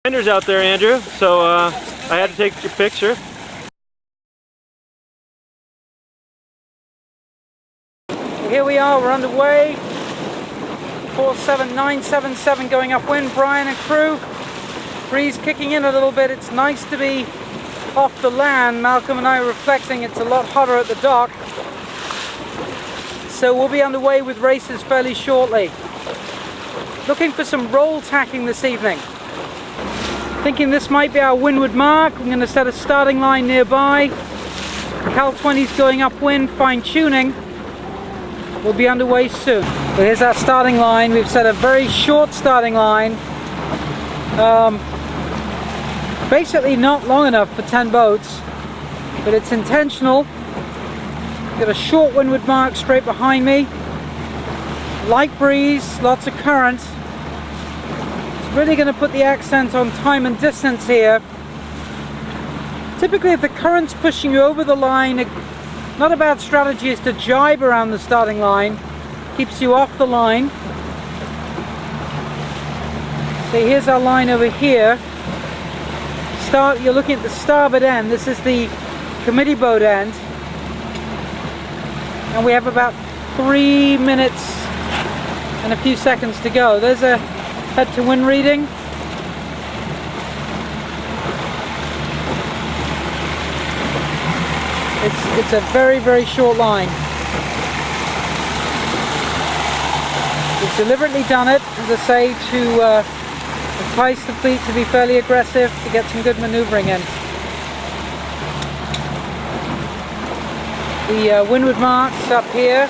Finders out there, Andrew, so I had to take your picture. Here we are, we're underway. 47977 going upwind, Brian and crew. Breeze kicking in a little bit. It's nice to be off the land. Malcolm and I are reflecting it's a lot hotter at the dock. So we'll be underway with races fairly shortly. Looking for some roll tacking this evening. Thinking this might be our windward mark. I'm going to set a starting line nearby. Cal 20's going upwind, fine tuning. We'll be underway soon. So here's our starting line. We've set a very short starting line. Basically not long enough for 10 boats, but it's intentional. Got a short windward mark straight behind me. Light breeze, lots of current. Really going to put the accent on time and distance here. Typically if the current's pushing you over the line, not a bad strategy is to jibe around the starting line. Keeps you off the line. So here's our line over here. You're looking at the starboard end. This is the committee boat end. And we have about 3 minutes and a few seconds to go. There's a head to wind reading. It's a very, very short line. We've deliberately done it, as I say, to entice the fleet to be fairly aggressive, to get some good maneuvering in. The windward marks up here.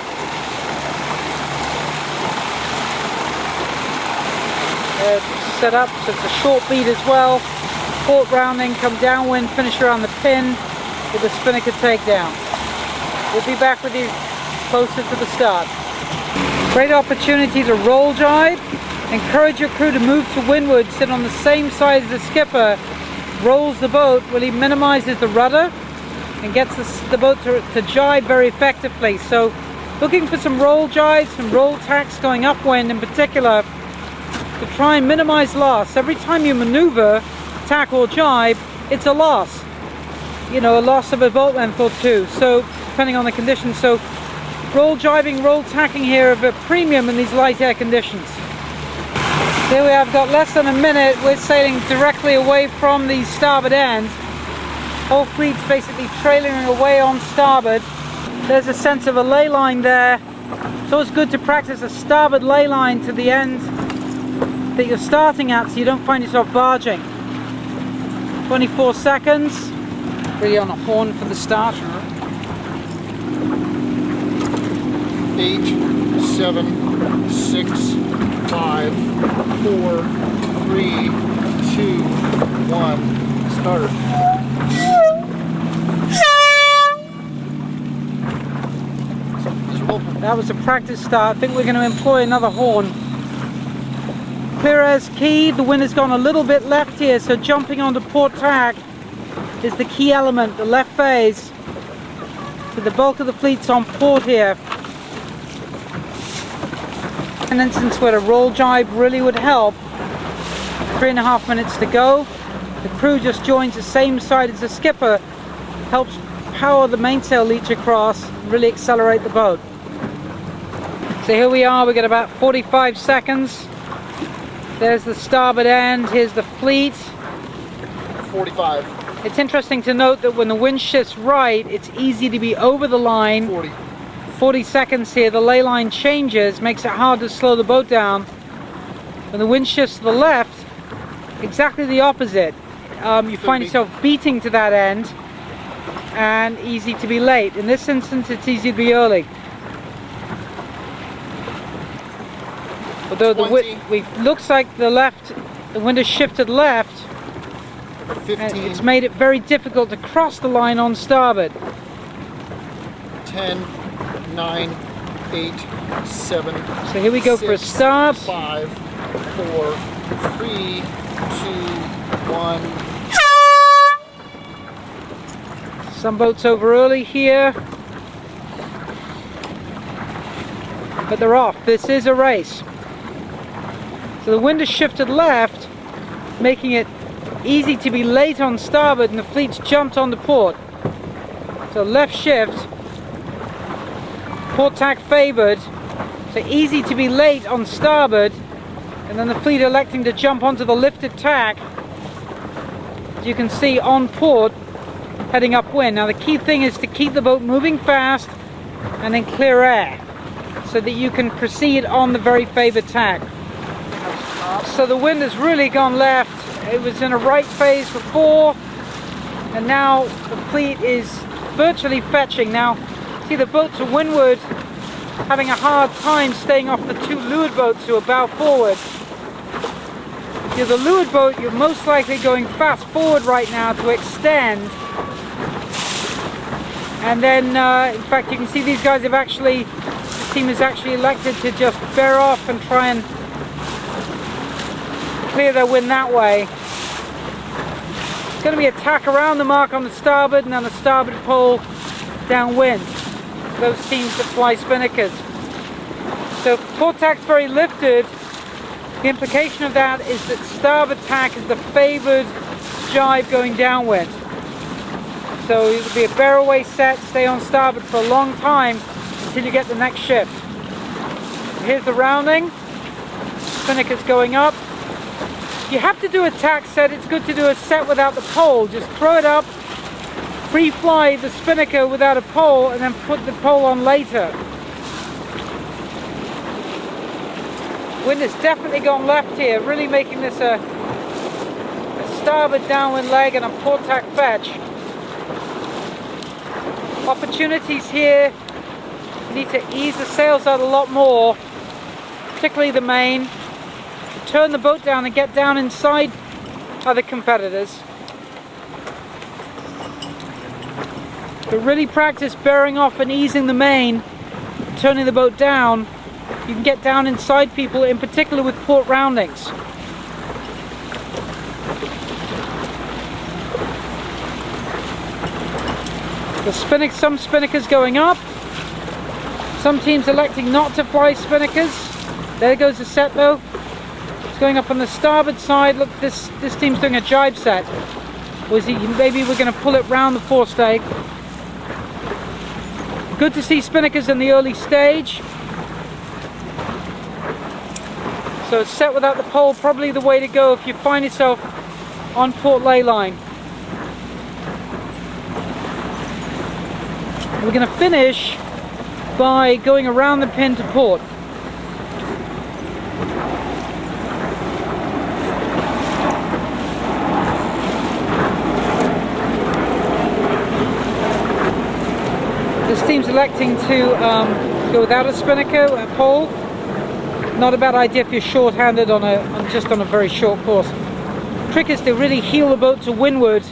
Set up, so it's a short beat as well. Port rounding, come downwind, finish around the pin with a spinnaker takedown. We'll be back with you closer to the start. Great opportunity to roll jibe. Encourage your crew to move to windward, sit on the same side as the skipper, rolls the boat, really minimizes the rudder and gets the boat to jibe very effectively. So looking for some roll jibes, some roll tacks going upwind in particular, to try and minimize loss. Every time you maneuver, tack or jibe, it's a loss. You know, a loss of a boat length or two, so depending on the conditions. So roll jibing, roll tacking here of a premium in these light air conditions. Here we have got less than a minute. We're sailing directly away from the starboard end. Whole fleet's basically trailing away on starboard. There's a sense of a ley line there. It's always good to practice a starboard ley line to the end that you're starting at, so you don't find yourself barging. 24 seconds. Really on a horn for the start. 8, 7, 6, 5, 4, 3, 2, 1, start. That was a practice start. I think we're going to employ another horn. Clear as key. The wind has gone a little bit left here, so jumping onto port tack is the key element, the left phase. So the bulk of the fleet's on port here. An instance where a roll jibe really would help. 3.5 minutes to go. The crew just joins the same side as the skipper, helps power the mainsail leach across, really accelerate the boat. So here we are, we got about 45 seconds. There's the starboard end, here's the fleet. 45. It's interesting to note that when the wind shifts right, it's easy to be over the line. 40 seconds here, the ley line changes, makes it hard to slow the boat down. When the wind shifts to the left, exactly the opposite. You find yourself beating to that end and easy to be late. In this instance, it's easy to be early. Although the wind looks like the wind has shifted left, 15. and it's made it very difficult to cross the line on starboard. 10, 9, 8, 7. So here we go 6, for a start. 5, 4, 3, 2, 1. Some boats over early here, but they're off. This is a race. So the wind has shifted left, making it easy to be late on starboard and the fleet's jumped onto port. So left shift, port tack favored, so easy to be late on starboard, and then the fleet electing to jump onto the lifted tack, as you can see on port, heading upwind. Now the key thing is to keep the boat moving fast and in clear air, so that you can proceed on the very favored tack. So the wind has really gone left. It was in a right phase before, and now the fleet is virtually fetching. Now, see the boat to windward having a hard time staying off the two leeward boats who are bow forward. If you're the leeward boat, you're most likely going fast forward right now to extend. And then, in fact, you can see these guys have actually, the team has actually elected to just bear off and try and clear their wind that way. It's going to be a tack around the mark on the starboard and on the starboard pole downwind. Those teams that fly spinnakers. So port tack's very lifted. The implication of that is that starboard tack is the favoured jibe going downwind. So it'll be a bear away set, stay on starboard for a long time until you get the next shift. Here's the rounding. Spinnaker's going up. You have to do a tack set. It's good to do a set without the pole. Just throw it up, free fly the spinnaker without a pole, and then put the pole on later. Wind has definitely gone left here, really making this a starboard downwind leg and a port tack fetch. Opportunities here. You need to ease the sails out a lot more, particularly the main. Turn the boat down and get down inside other competitors. But really practice bearing off and easing the main, turning the boat down. You can get down inside people, in particular with port roundings. Some spinnakers going up. Some teams electing not to fly spinnakers. There goes the set though. It's going up on the starboard side. Look, this team's doing a jibe set. Maybe we're going to pull it round the forestay. Good to see spinnakers in the early stage. So set without the pole, probably the way to go if you find yourself on port ley line. We're going to finish by going around the pin to port. This team's electing to go without a spinnaker, a pole. Not a bad idea if you're short-handed just on a very short course. The trick is to really heel the boat to windward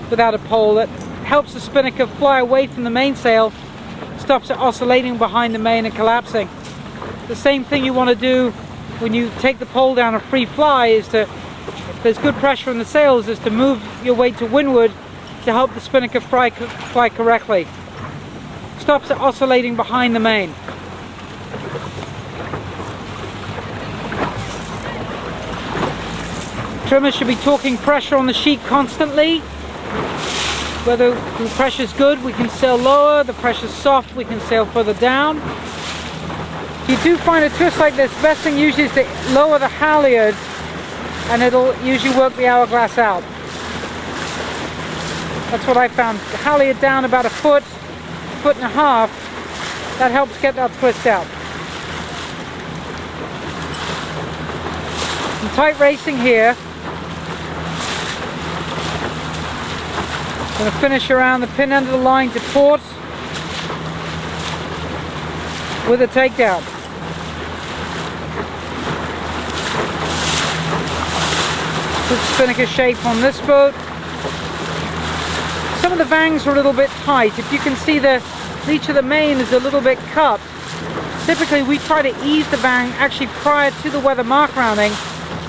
without a pole. That helps the spinnaker fly away from the mainsail, stops it oscillating behind the main and collapsing. The same thing you want to do when you take the pole down a free fly is to, if there's good pressure in the sails, is to move your weight to windward to help the spinnaker fly correctly. Stops it oscillating behind the main. Trimmer should be talking pressure on the sheet constantly. Whether the pressure's good, we can sail lower. The pressure's soft, we can sail further down. If you do find a twist like this, best thing usually is to lower the halyard, and it'll usually work the hourglass out. That's what I found. The halyard down about a foot and a half. That helps get that twist out. Some tight racing here. Going to finish around the pin end of the line to port with a takedown. Good spinnaker shape on this boat. Some of the vangs are a little bit tight. If you can see the leech of the main is a little bit cut. Typically we try to ease the vang actually prior to the weather mark rounding,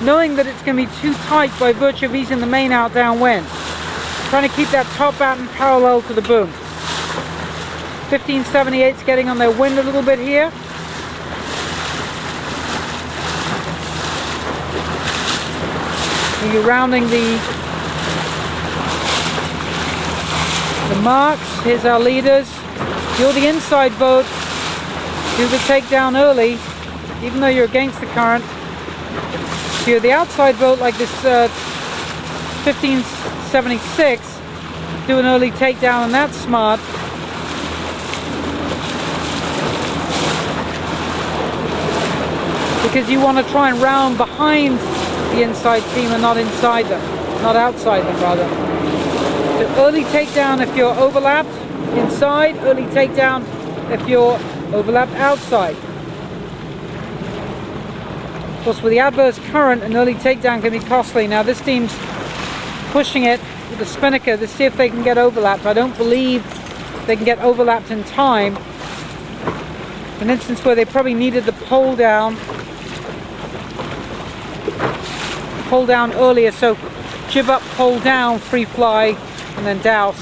knowing that it's going to be too tight by virtue of easing the main out downwind. Trying to keep that top batten parallel to the boom. 1578's getting on their wind a little bit here. You're rounding the The marks, here's our leaders. You're the inside boat. Do the takedown early, even though you're against the current. If you're the outside boat like this 1576, do an early takedown, and that's smart. Because you want to try and round behind the inside team and not inside them, not outside them rather. So early takedown if you're overlapped inside, early takedown if you're overlapped outside. Of course, with the adverse current, an early takedown can be costly. Now this team's pushing it with the spinnaker to see if they can get overlapped. I don't believe they can get overlapped in time. An instance where they probably needed the pole down earlier, so jib up, pole down, free fly, and then douse.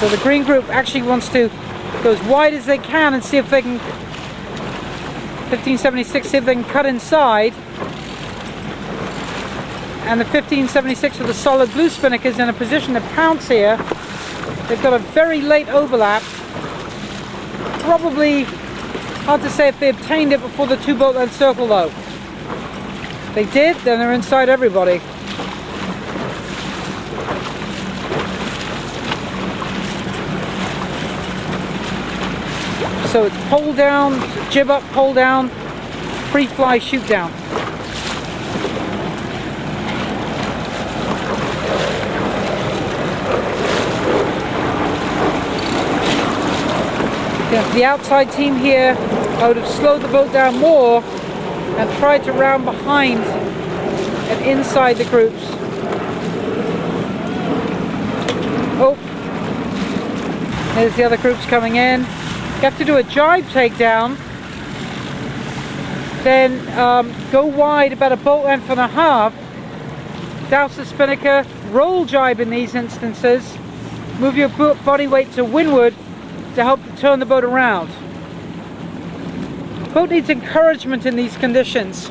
So the green group actually wants to go as wide as they can and see if they can, 1576, see if they can cut inside. And the 1576 with the solid blue spinnaker is in a position to pounce here. They've got a very late overlap. Probably hard to say if they obtained it before the 2 boat length circle though. If they did, then they're inside everybody. So it's pole down, jib up, pole down, free fly, shoot down. The outside team here, I would have slowed the boat down more and tried to round behind and inside the groups. Oh, there's the other groups coming in. You have to do a jibe takedown, then go wide about a boat length and a half, douse the spinnaker, roll jibe in these instances, move your body weight to windward to help turn the boat around. The boat needs encouragement in these conditions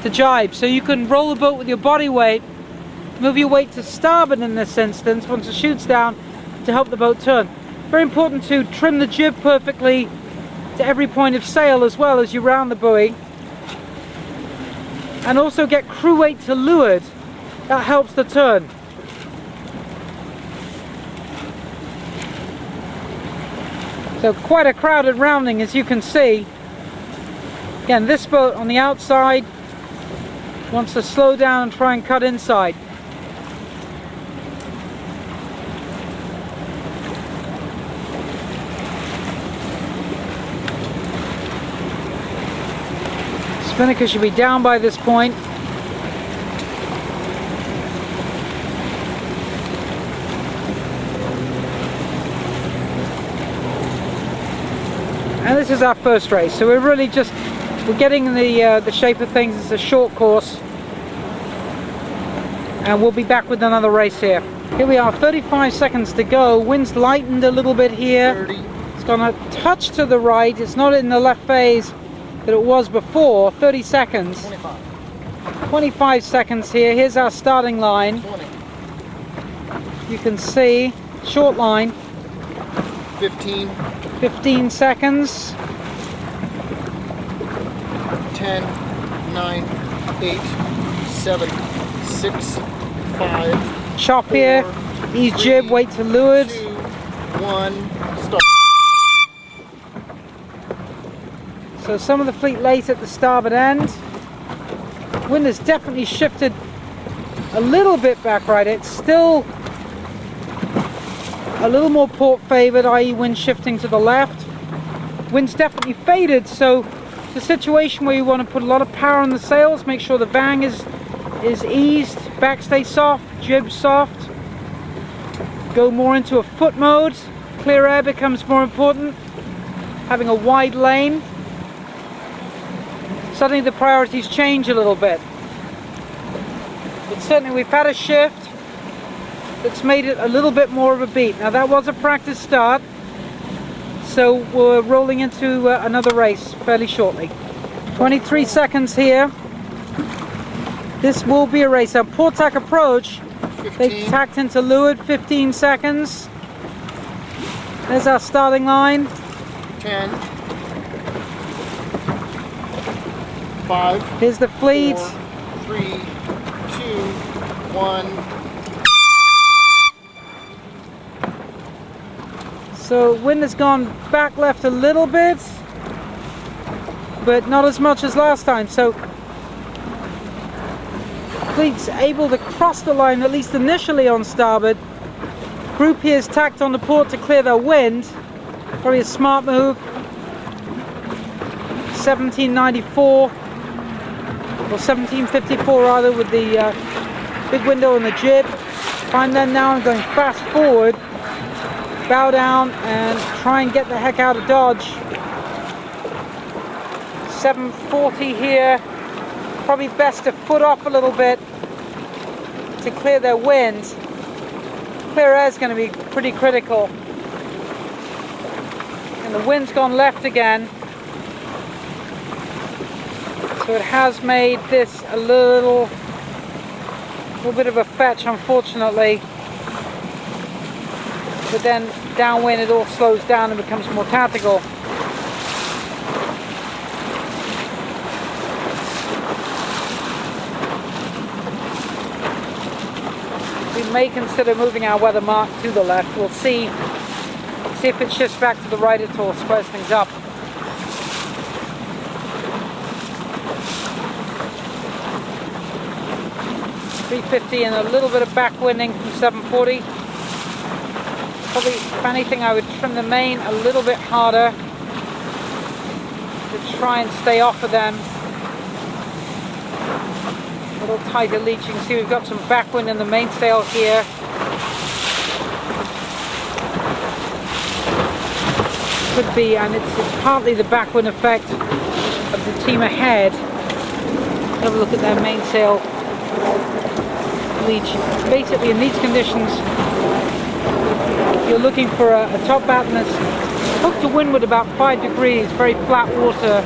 to jibe, so you can roll the boat with your body weight, move your weight to starboard in this instance once it shoots down to help the boat turn. Very important to trim the jib perfectly to every point of sail as well as you round the buoy, and also get crew weight to leeward. That helps the turn. So quite a crowded rounding, as you can see. Again, this boat on the outside wants to slow down and try and cut inside. Spinnaker should be down by this point. And this is our first race, so we're really just, we're getting the shape of things. It's a short course, and we'll be back with another race here. Here we are, 35 seconds to go. Wind's lightened a little bit here. 30. It's gone a touch to the right. It's not in the left phase that it was before. 30 seconds. 25 seconds here. Here's our starting line. 20. You can see, short line. 15. 15 seconds. 10, 9, 8, 7, 6, 5. Chop 4, here. Ease jib, 3, weight to leeward. 2, 1, stop. So some of the fleet late at the starboard end. Wind has definitely shifted a little bit back right. It's still a little more port favored, i.e. wind shifting to the left. Wind's definitely faded, so it's a situation where you want to put a lot of power on the sails, make sure the vang is eased, backstay soft, jib soft. Go more into a foot mode. Clear air becomes more important. Having a wide lane. Suddenly the priorities change a little bit. But certainly we've had a shift that's made it a little bit more of a beat. Now that was a practice start, so we're rolling into another race fairly shortly. 23 seconds here. This will be a race. On port tack approach, 15. they've tacked into leeward, 15 seconds. There's our starting line. 10. 5. Here's the fleet. 4, 3, 2, 1. So wind has gone back left a little bit, but not as much as last time. So fleet's able to cross the line, at least initially on starboard. Group here is tacked on the port to clear their wind. Probably a smart move. 1794, or 1754 rather, with the big window on the jib. Find them now. I'm going fast forward. Bow down and try and get the heck out of Dodge. 740 here. Probably best to foot off a little bit to clear their wind. Clear air is going to be pretty critical. And the wind's gone left again. So it has made this a little bit of a fetch, unfortunately. But then downwind it all slows down and becomes more tactical. We may consider moving our weather mark to the left. We'll see if it shifts back to the right at all, squares things up. .350 and a little bit of backwinding from 740. Probably, if anything, I would trim the main a little bit harder to try and stay off of them. A little tighter leach. You can see we've got some backwind in the mainsail here. Could be, and it's partly the backwind effect of the team ahead. Have a look at their mainsail leach. Basically, in these conditions, you're looking for a top batten that's hooked to windward about 5 degrees, very flat water.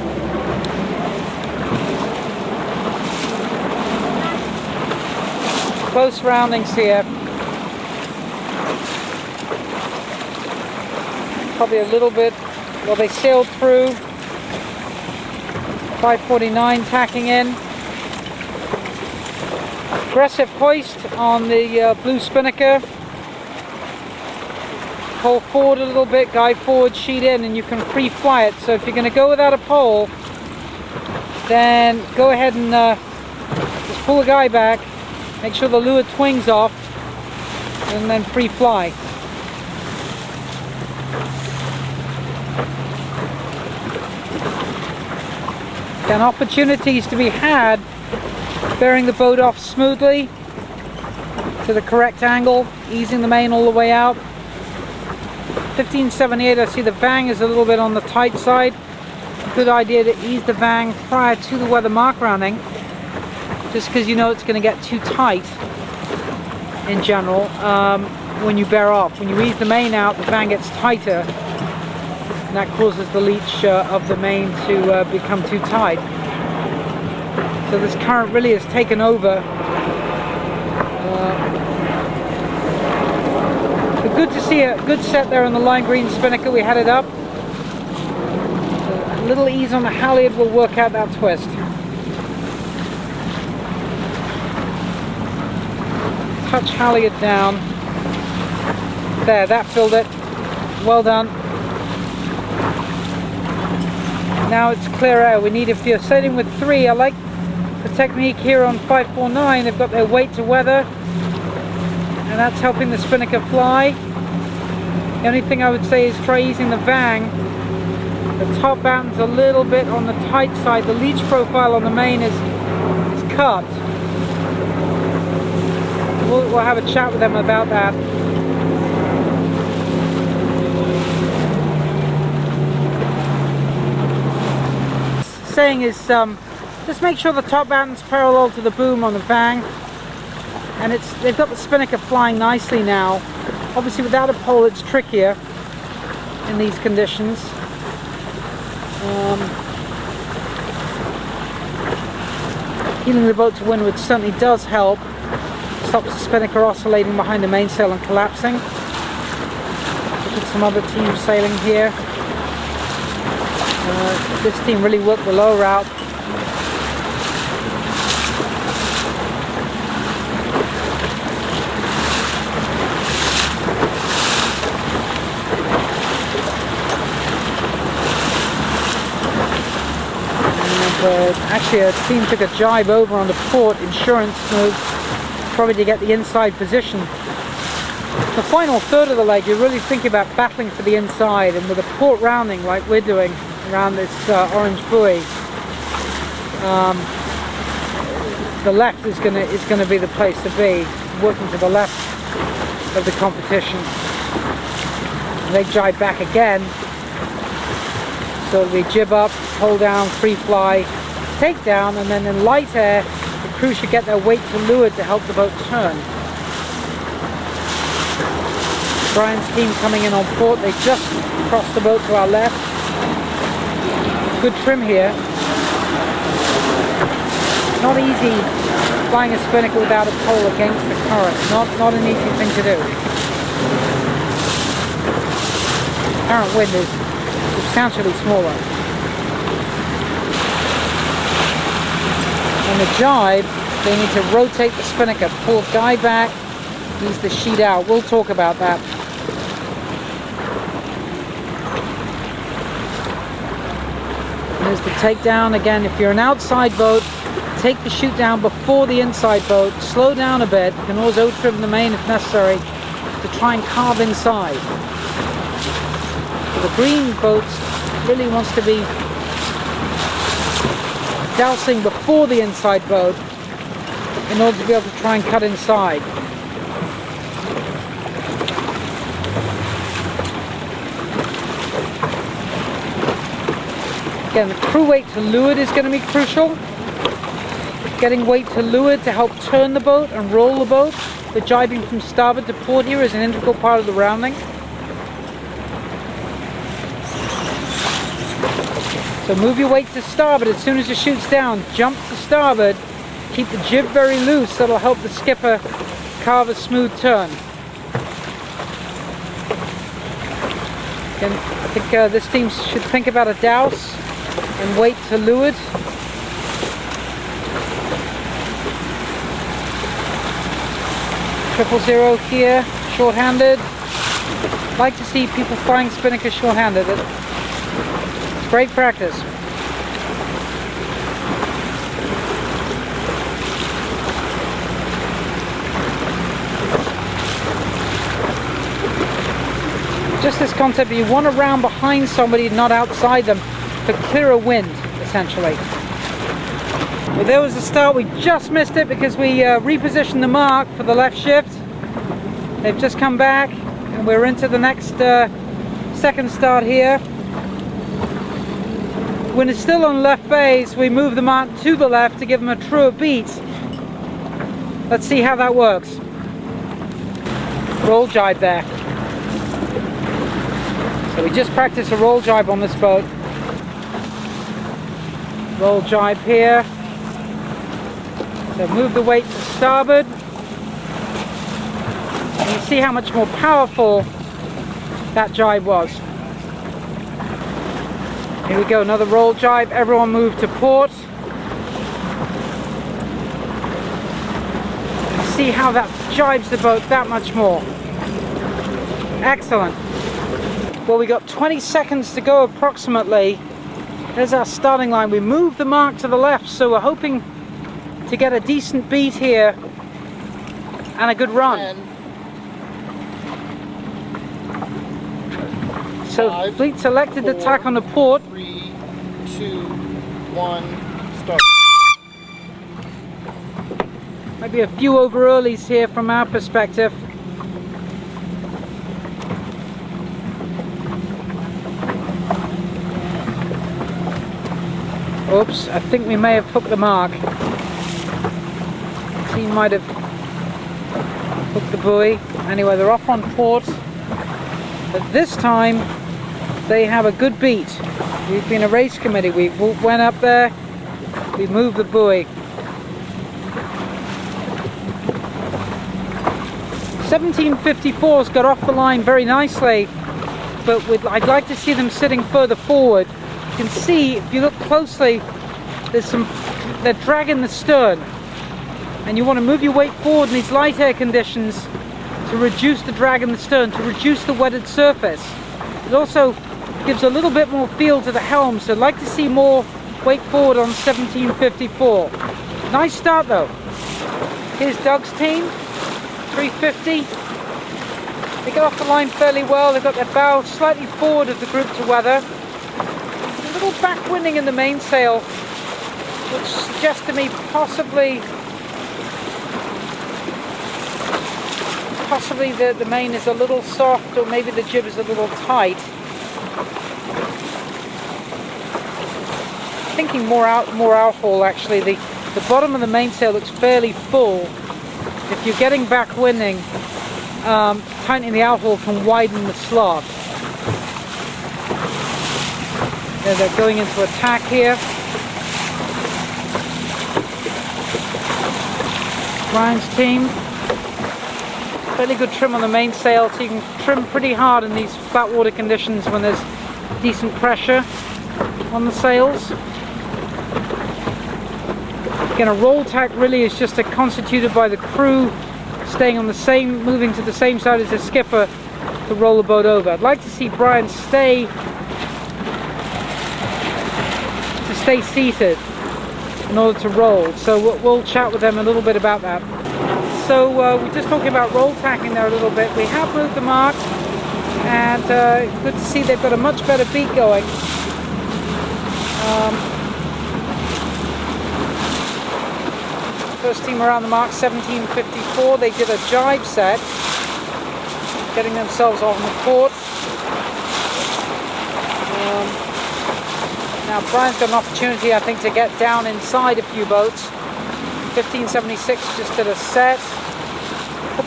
Close roundings here. Probably a little bit, well, they sailed through. 549 tacking in. Aggressive hoist on the blue spinnaker. Pull forward a little bit, guide forward, sheet in, and you can free fly it. So if you're going to go without a pole, then go ahead and just pull the guy back, make sure the leeward twing's off, and then free fly. Again, opportunities to be had bearing the boat off smoothly to the correct angle, easing the main all the way out. 1578, I see the vang is a little bit on the tight side. Good idea to ease the vang prior to the weather mark rounding, just because you know it's going to get too tight in general when you bear off. When you ease the main out, the vang gets tighter, and that causes the leach of the main to become too tight. So this current really has taken over. But good to see a good set there on the lime green spinnaker. We had it up. A little ease on the halyard will work out that twist. Touch halyard down. There, that filled it. Well done. Now it's clear air. We need, if you're sailing with 3, I like the technique here on 549. They've got their weight to weather, and that's helping the spinnaker fly. The only thing I would say is try easing the vang. The top batten's a little bit on the tight side. The leach profile on the main is cut. We'll have a chat with them about that. Saying is just make sure the top batten's parallel to the boom on the vang, and they've got the spinnaker flying nicely now. Obviously without a pole it's trickier in these conditions. Heeling the boat to windward certainly does help. Stops the spinnaker oscillating behind the mainsail and collapsing. Look at some other teams sailing here. This team really worked the low route. Actually, a team took a jibe over on the port insurance move, probably to get the inside position. The final third of the leg, you're really thinking about battling for the inside, and with a port rounding like we're doing around this orange buoy, the left is going to be the place to be, working to the left of the competition. And they jibe back again. So we jib up, hold down, free fly, take down, and then in light air, the crew should get their weight to leeward to help the boat turn. Brian's team coming in on port, they just crossed the boat to our left. Good trim here. Not easy flying a spinnaker without a pole against the current. Not an easy thing to do. Current wind is substantially smaller. On the jibe, they need to rotate the spinnaker, pull guy back, ease the sheet out. We'll talk about that. There's the takedown. Again, if you're an outside boat, take the chute down before the inside boat, slow down a bit. You can always O-trim the main if necessary to try and carve inside. The green boat really wants to be dousing before the inside boat in order to be able to try and cut inside. Again, the crew weight to leeward is going to be crucial. Getting weight to leeward to help turn the boat and roll the boat. The jibing from starboard to port here is an integral part of the rounding. So move your weight to starboard as soon as the chute's down. Jump to starboard. Keep the jib very loose. That'll help the skipper carve a smooth turn. Again, I think this team should think about a douse and weight to leeward. Triple zero here, short-handed. Like to see people flying spinnaker short-handed. It's great practice. Just this concept, you want to round behind somebody, not outside them, to clear a wind, essentially. Well, there was the start. We just missed it because we repositioned the mark for the left shift. They've just come back, and we're into the next second start here. When it's still on left base, we move the mark to the left to give them a truer beat. Let's see how that works. Roll jibe there. So we just practiced a roll jibe on this boat. Roll jibe here. So move the weight to starboard. And you see how much more powerful that jibe was. Here we go, another roll jibe. Everyone move to port. You see how that jibes the boat that much more. Excellent. Well, we got 20 seconds to go approximately. There's our starting line. We moved the mark to the left, so we're hoping to get a decent beat here and a good run. So fleet selected the tack on the port. 3, 2, 1, start. Maybe a few over earlies here from our perspective. Oops, I think we may have hooked the mark. The team might have hooked the buoy. Anyway, they're off on port. But this time, they have a good beat. We've been a race committee. We went up there, we moved the buoy. 1754's got off the line very nicely, but I'd like to see them sitting further forward. You can see, if you look closely, they're dragging the stern, and you want to move your weight forward in these light air conditions to reduce the drag in the stern, to reduce the wetted surface. It also gives a little bit more feel to the helm, so I'd like to see more weight forward on 1754. Nice start though. Here's Doug's team, 350. They got off the line fairly well. They've got their bow slightly forward of the group to weather. A little backwinding in the mainsail, which suggests to me possibly the main is a little soft, or maybe the jib is a little tight. Thinking more outhaul actually. The bottom of the mainsail looks fairly full. If you're getting backwinding, tightening the outhaul can widen the slot. They're going into attack here. Ryan's team. Fairly good trim on the mainsail, so you can trim pretty hard in these flat water conditions when there's decent pressure on the sails. Again, a roll tack really is just constituted by the crew staying on the same, moving to the same side as the skipper to roll the boat over. I'd like to see Brian stay seated in order to roll, so we'll chat with them a little bit about that. So we're just talking about roll tacking there a little bit. We have moved the mark, and good to see they've got a much better beat going. First team around the mark, 1754. They did a jibe set, getting themselves on the port. Now Brian's got an opportunity, I think, to get down inside a few boats. 1576 just did a set.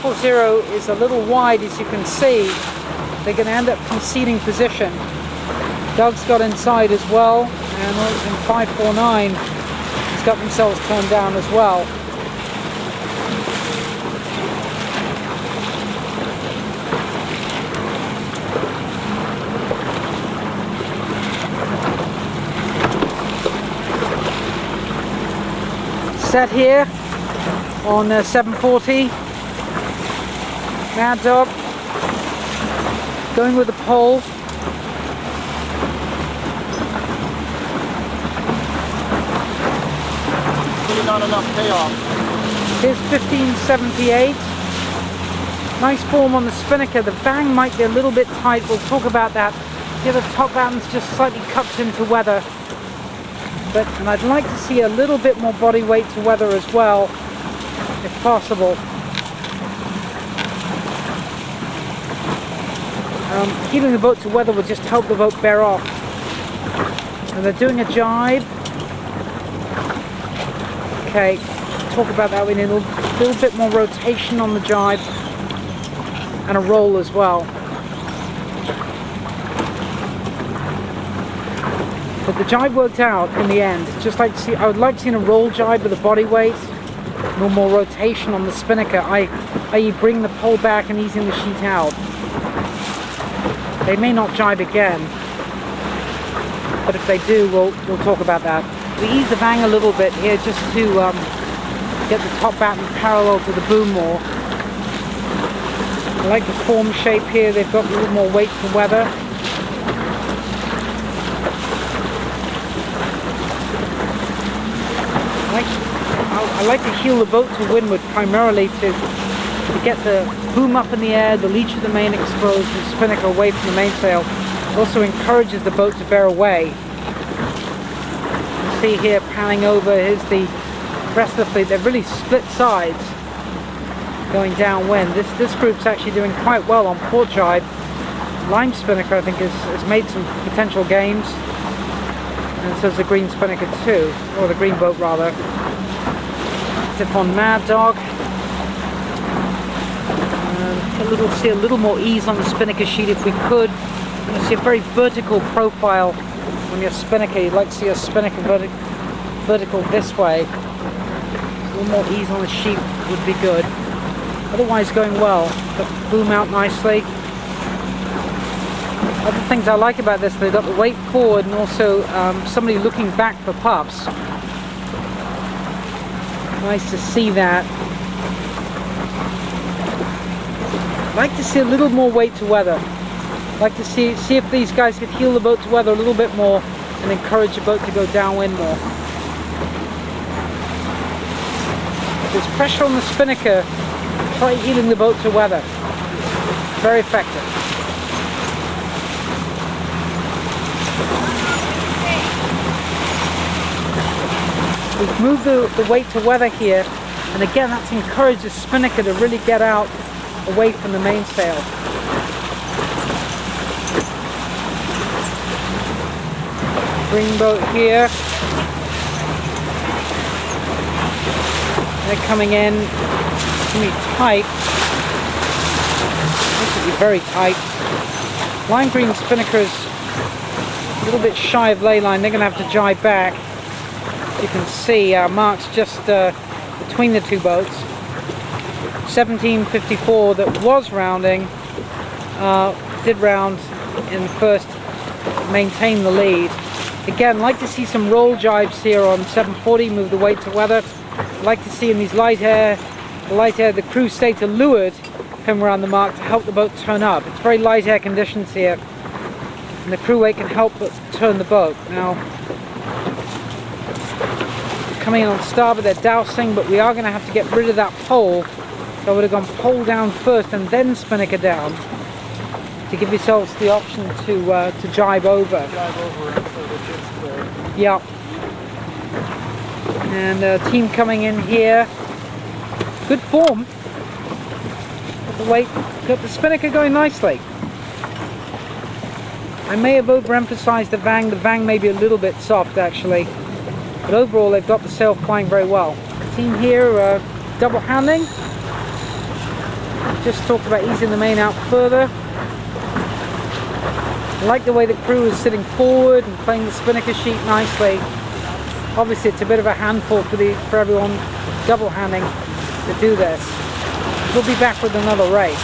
000 is a little wide, as you can see. They're going to end up conceding position. Doug's got inside as well, and in 549 he's got themselves turned down as well. Set here on 740. Mad Dog going with the pole. Really not enough payoff. Here's 1578. Nice form on the spinnaker. The bang might be a little bit tight. We'll talk about that. The other top batten's just slightly cupped into weather. And I'd like to see a little bit more body weight to weather as well, if possible. Keeping the boat to weather will just help the boat bear off. And they're doing a jibe. Okay, talk about that. We need a little bit more rotation on the jibe, and a roll as well. But the jibe worked out in the end. Just like to see, I would like to see a roll jibe with a body weight, no more rotation on the spinnaker, i.e. bring the pole back and easing the sheet out. They may not jibe again, but if they do, we'll talk about that. We ease the bang a little bit here just to get the top batten parallel to the boom more. I like the form shape here. They've got a little more weight for weather. I like to heel the boat to windward primarily to get the boom up in the air, the leech of the main exposed, and spinnaker away from the mainsail. It also encourages the boat to bear away. You see here, panning over, here's the rest of the fleet. They're really split sides going downwind. This group's actually doing quite well on port jibe. Lime spinnaker, I think, has made some potential gains. And so is the green spinnaker too, or the green boat rather. Tip on Mad Dog. See a little more ease on the spinnaker sheet if we could. You see a very vertical profile on your spinnaker. You'd like to see your spinnaker vertical this way. A little more ease on the sheet would be good. Otherwise going well. Got the boom out nicely. Other things I like about this, they've got the weight forward and also somebody looking back for pups. Nice to see that. I'd like to see a little more weight to weather. I'd like to see if these guys could heel the boat to weather a little bit more and encourage the boat to go downwind more. There's pressure on the spinnaker. Try heeling the boat to weather. Very effective. We've moved the weight to weather here, and again that's encouraged the spinnaker to really get out away from the mainsail. Green boat here. They're coming in. It's going to be tight. This will be very tight. Lime green spinnaker's a little bit shy of ley line. They're going to have to jibe back. You can see our marks just between the two boats. 1754 that was rounding did round in first, maintain the lead. Again, like to see some roll jibes here on 740, move the weight to weather. Like to see in these light air, the crew stay to leeward, come around the mark to help the boat turn up. It's very light air conditions here, and the crew weight can help but turn the boat. Now, coming in on starboard, they're dousing, but we are going to have to get rid of that pole. So I would have gone pole down first and then spinnaker down to give yourselves the option to jibe over. Jibe over until the jib's clear. Yeah. And team coming in here. Good form. Got the weight, got the spinnaker going nicely. I may have overemphasized the vang. The vang may be a little bit soft actually. But overall they've got the sail flying very well. The team here double handing. Just talked about easing the main out further. I like the way the crew is sitting forward and playing the spinnaker sheet nicely. Obviously it's a bit of a handful for everyone double handing to do this. We'll be back with another race.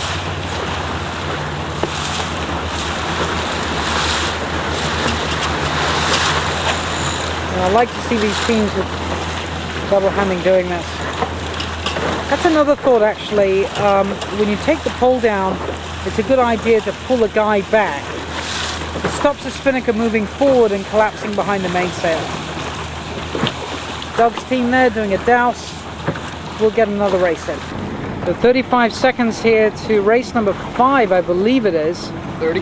And I like to see these teams with double handing doing this. That's another thought actually. When you take the pole down, it's a good idea to pull a guy back. It stops the spinnaker moving forward and collapsing behind the mainsail. Doug's team there doing a douse. We'll get another race in. So 35 seconds here to race number 5, I believe it is. 30.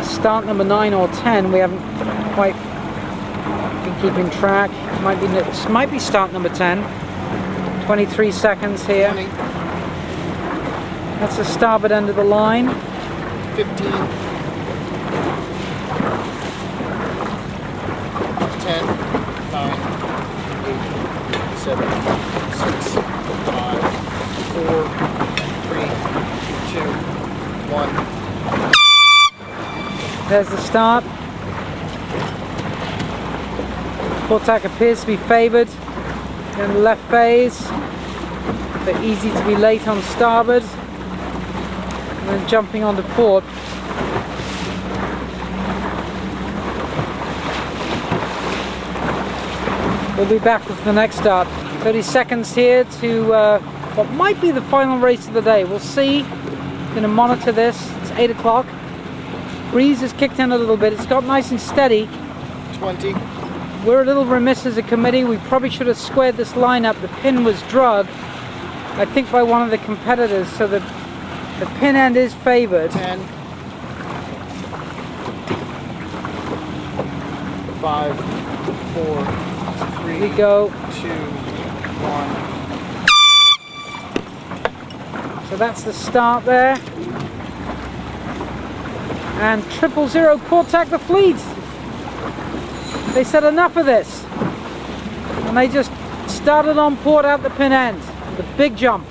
Start number 9 or 10. We haven't quite been keeping track. Might be start number 10. 23 seconds here. 20. That's the starboard end of the line. 15. 10. 9. 8. 7. 6. 5. 4. 3. 2. 1. There's the start. Port tack appears to be favoured in the left phase, but easy to be late on starboard, and then jumping onto port. We'll be back with the next start. 30 seconds here to what might be the final race of the day. We'll see. Going to monitor this. It's 8 o'clock. Breeze has kicked in a little bit. It's got nice and steady. 20. We're a little remiss as a committee. We probably should have squared this line up. The pin was drugged, I think, by one of the competitors, so the pin end is favored. 10. 5. 4. 3. We go. 2. 1. So that's the start there. And 000 port tack the fleet. They said enough of this, and they just started on port out the pin end. The big jump.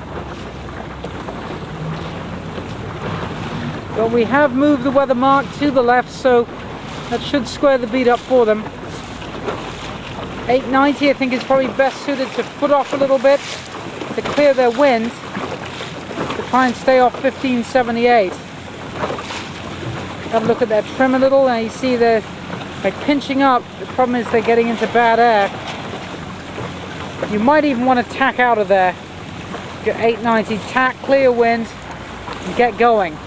But we have moved the weather mark to the left, so that should square the beat up for them. 890 I think is probably best suited to foot off a little bit to clear their wind. Try and stay off 1578. Have a look at that trim a little, and you see they're pinching up. The problem is they're getting into bad air. You might even want to tack out of there. Get 890, tack, clear wind, and get going.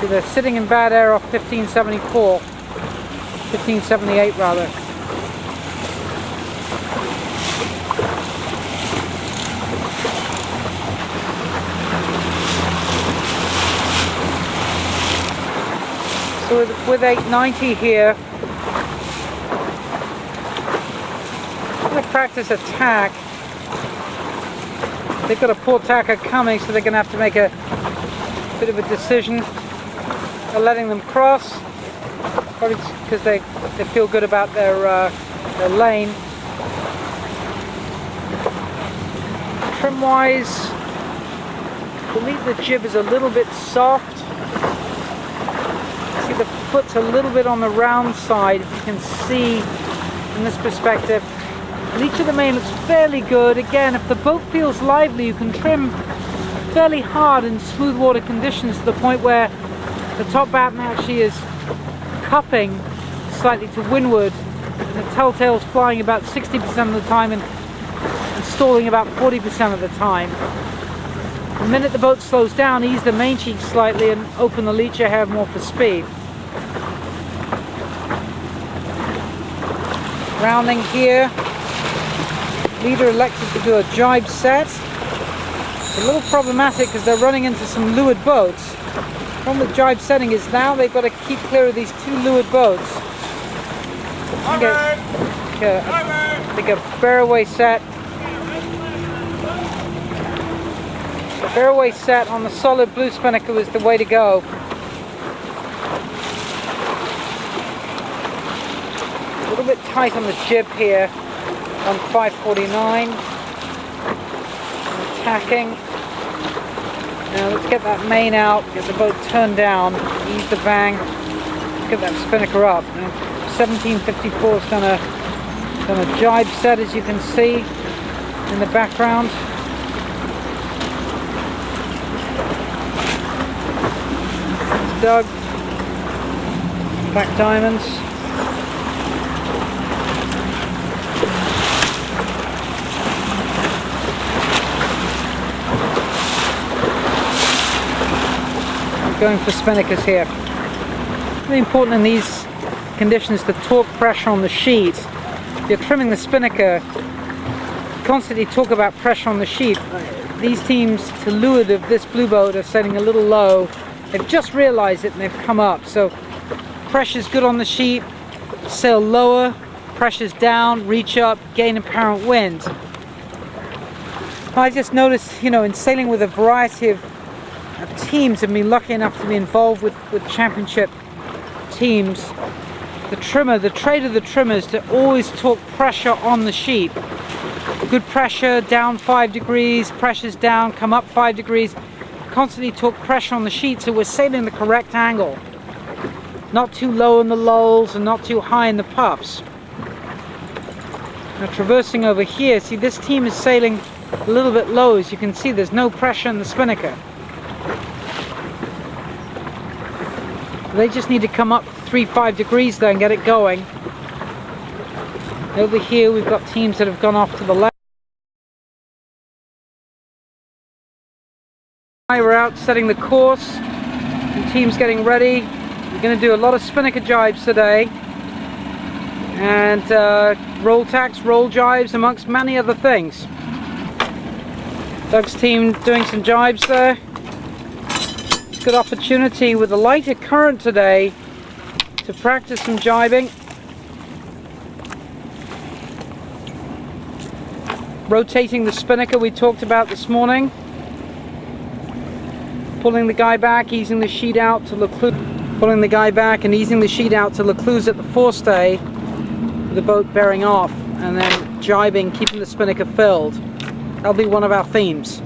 So they're sitting in bad air off 1574. 1578 rather. So with 890 here, I'm going to practice a tack. They've got a port tacker coming, so they're going to have to make a bit of a decision of letting them cross. Probably because they feel good about their lane. Trim-wise, I believe the jib is a little bit soft. See, the foot's a little bit on the round side, if you can see in this perspective. Leach of the main looks fairly good. Again, if the boat feels lively, you can trim fairly hard in smooth water conditions to the point where the top batten actually is cupping slightly to windward, and the telltale's flying about 60% of the time and stalling about 40% of the time. The minute the boat slows down, ease the main cheek slightly and open the leach ahead more for speed. Rounding here. Leader elected to do a jibe set. It's a little problematic because they're running into some leeward boats. The problem with jibe setting is now they've got to keep clear of these two leeward boats. Get a fairway set. The fairway set on the solid blue spinnaker was the way to go. A little bit tight on the jib here. On 549, tacking. Now let's get that main out, get the boat turned down, ease the bang, get that spinnaker up. Now, 1754 is done a jibe set, as you can see in the background. It's Doug, black diamonds. Going for spinnakers here. Really important in these conditions to torque pressure on the sheet. If you're trimming the spinnaker, constantly talk about pressure on the sheet. These teams to leeward of this blue boat are setting a little low. They've just realized it and they've come up. So pressure's good on the sheet, sail lower, pressure's down, reach up, gain apparent wind. I just noticed, in sailing with a variety of teams, and been lucky enough to be involved with championship teams, the trade of the trimmer is to always talk pressure on the sheet. Good pressure, down 5 degrees, pressure's down, come up 5 degrees. Constantly talk pressure on the sheet so we're sailing the correct angle. Not too low in the lulls and not too high in the puffs. Now traversing over here, see this team is sailing a little bit low. As you can see, there's no pressure in the spinnaker. They just need to come up 3-5 degrees there and get it going. Over here we've got teams that have gone off to the left. We're out setting the course. The team's getting ready. We're going to do a lot of spinnaker jibes today. And roll tacks, roll jibes, amongst many other things. Doug's team doing some jibes there. Good opportunity with a lighter current today to practice some jibing. Rotating the spinnaker we talked about this morning. Pulling the guy back, easing the sheet out to Lecluse. Pulling the guy back and easing the sheet out to Lecluse at the forestay, with the boat bearing off, and then jibing, keeping the spinnaker filled. That'll be one of our themes.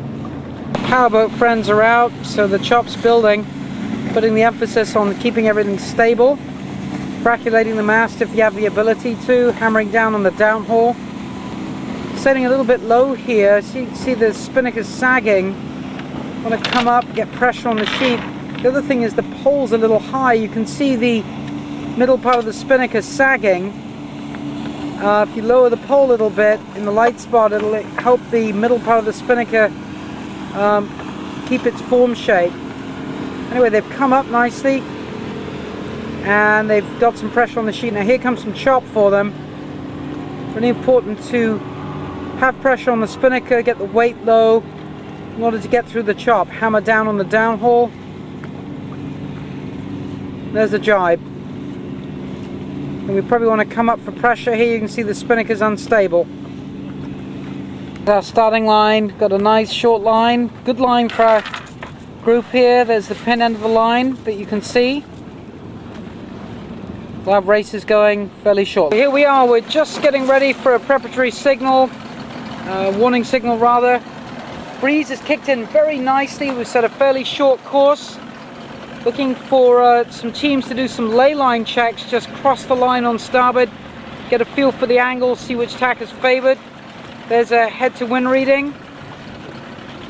Powerboat friends are out, so the chop's building, putting the emphasis on keeping everything stable, fraculating the mast if you have the ability to, hammering down on the downhaul. Sailing a little bit low here, so you can see the spinnaker sagging Want to come up, get pressure on the sheet. The other thing is the pole's a little high. You can see the middle part of the spinnaker sagging. If you lower the pole a little bit in the light spot, it'll help the middle part of the spinnaker keep its form shape. Anyway, they've come up nicely and they've got some pressure on the sheet. Now here comes some chop for them. Really important to have pressure on the spinnaker, get the weight low in order to get through the chop. Hammer down on the downhaul. There's a jibe. And we probably want to come up for pressure here. You can see the spinnaker's unstable. Our starting line, got a nice short line. Good line for our group here. There's the pin end of the line that you can see. We'll have races going fairly short. Here we are, we're just getting ready for a preparatory signal, warning signal rather. Breeze has kicked in very nicely. We've set a fairly short course. Looking for some teams to do some ley line checks, just cross the line on starboard, get a feel for the angle, see which tack is favored. There's a head to wind reading.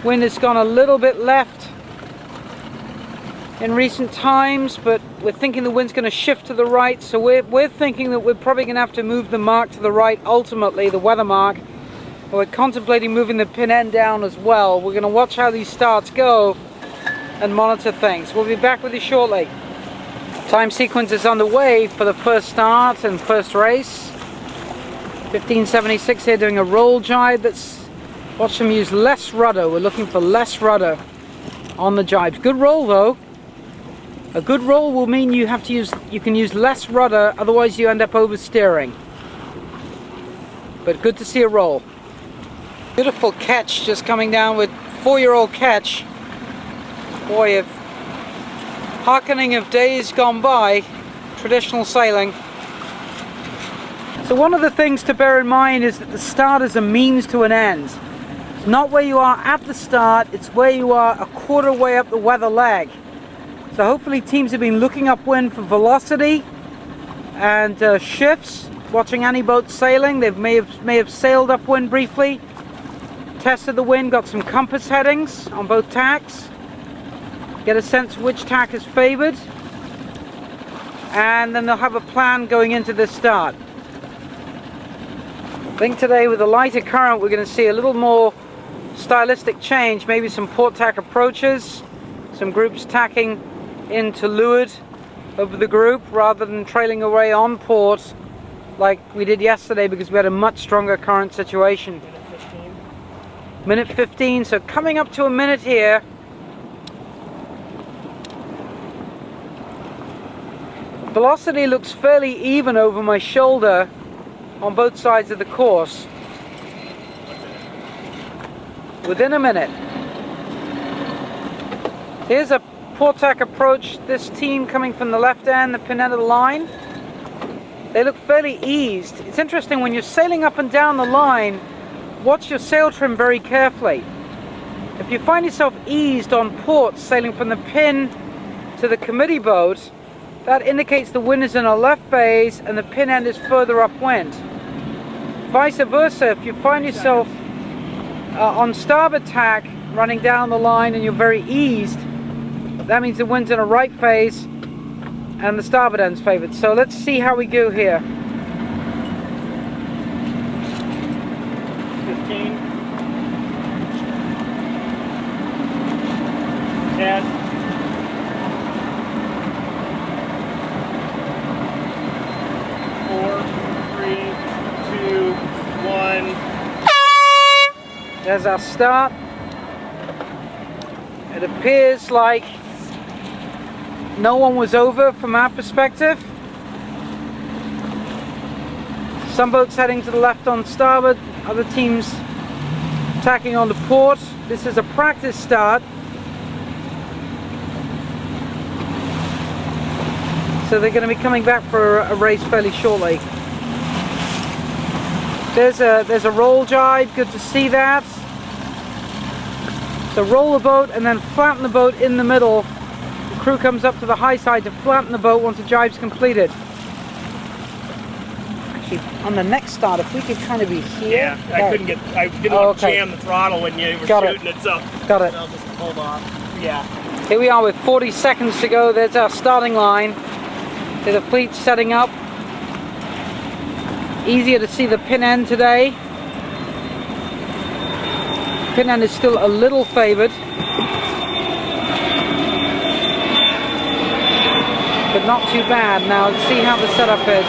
Wind has gone a little bit left in recent times, but we're thinking the wind's going to shift to the right, so we're thinking that we're probably going to have to move the mark to the right ultimately, the weather mark. We're contemplating moving the pin end down as well. We're going to watch how these starts go and monitor things. We'll be back with you shortly. Time sequence is underway for the first start and first race. 1576 here doing a roll jibe. Let's watch them use less rudder. We're looking for less rudder on the jibes. Good roll though. A good roll will mean you can use less rudder, otherwise you end up oversteering. But good to see a roll. Beautiful catch just coming down with 4-year-old catch. Boy, if hearkening of days gone by, traditional sailing. So one of the things to bear in mind is that the start is a means to an end. It's not where you are at the start, it's where you are a quarter way up the weather leg. So hopefully teams have been looking upwind for velocity and shifts, watching any boat sailing. They may have sailed upwind briefly, tested the wind, got some compass headings on both tacks, get a sense of which tack is favored, and then they'll have a plan going into this start. I think today with the lighter current we're going to see a little more stylistic change, maybe some port tack approaches, some groups tacking into leeward over the group rather than trailing away on port like we did yesterday because we had a much stronger current situation. Minute 15, so coming up to a minute here. Velocity looks fairly even over my shoulder on both sides of the course. Within a minute. Here's a port tack approach. This team coming from the left end, the pin end of the line. They look fairly eased. It's interesting when you're sailing up and down the line, watch your sail trim very carefully. If you find yourself eased on port sailing from the pin to the committee boat, that indicates the wind is in a left phase and the pin end is further upwind. Vice versa, if you find yourself on starboard tack running down the line and you're very eased, that means the wind's in a right phase and the starboard end's favored. So let's see how we go here. 15, 10, 4, 3, 2, 1. There's our start. It appears like no one was over from our perspective. Some boats heading to the left on starboard, other teams tacking on to port. This is a practice start. So they're going to be coming back for a race fairly shortly. There's a roll jibe, good to see that. So roll the boat and then flatten the boat in the middle. The crew comes up to the high side to flatten the boat once the jibe's completed. actually, on the next start, if we could kind of be here. Yeah, I couldn't get, I didn't want to jam the throttle when you were shooting it, so. Got it. I'll just hold off. Yeah. Here we are with 40 seconds to go. There's our starting line. There's the fleet setting up. Easier to see the pin end today. Pin end is still a little favored, but not too bad. Now let's see how the setup is.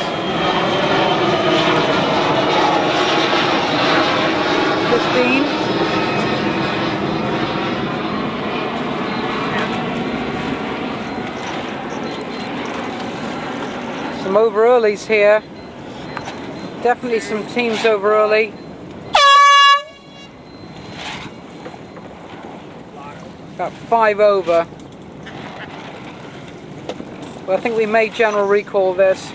15. Some over earlies here. Definitely some teams over early. About 5 over. Well, I think we may general recall this.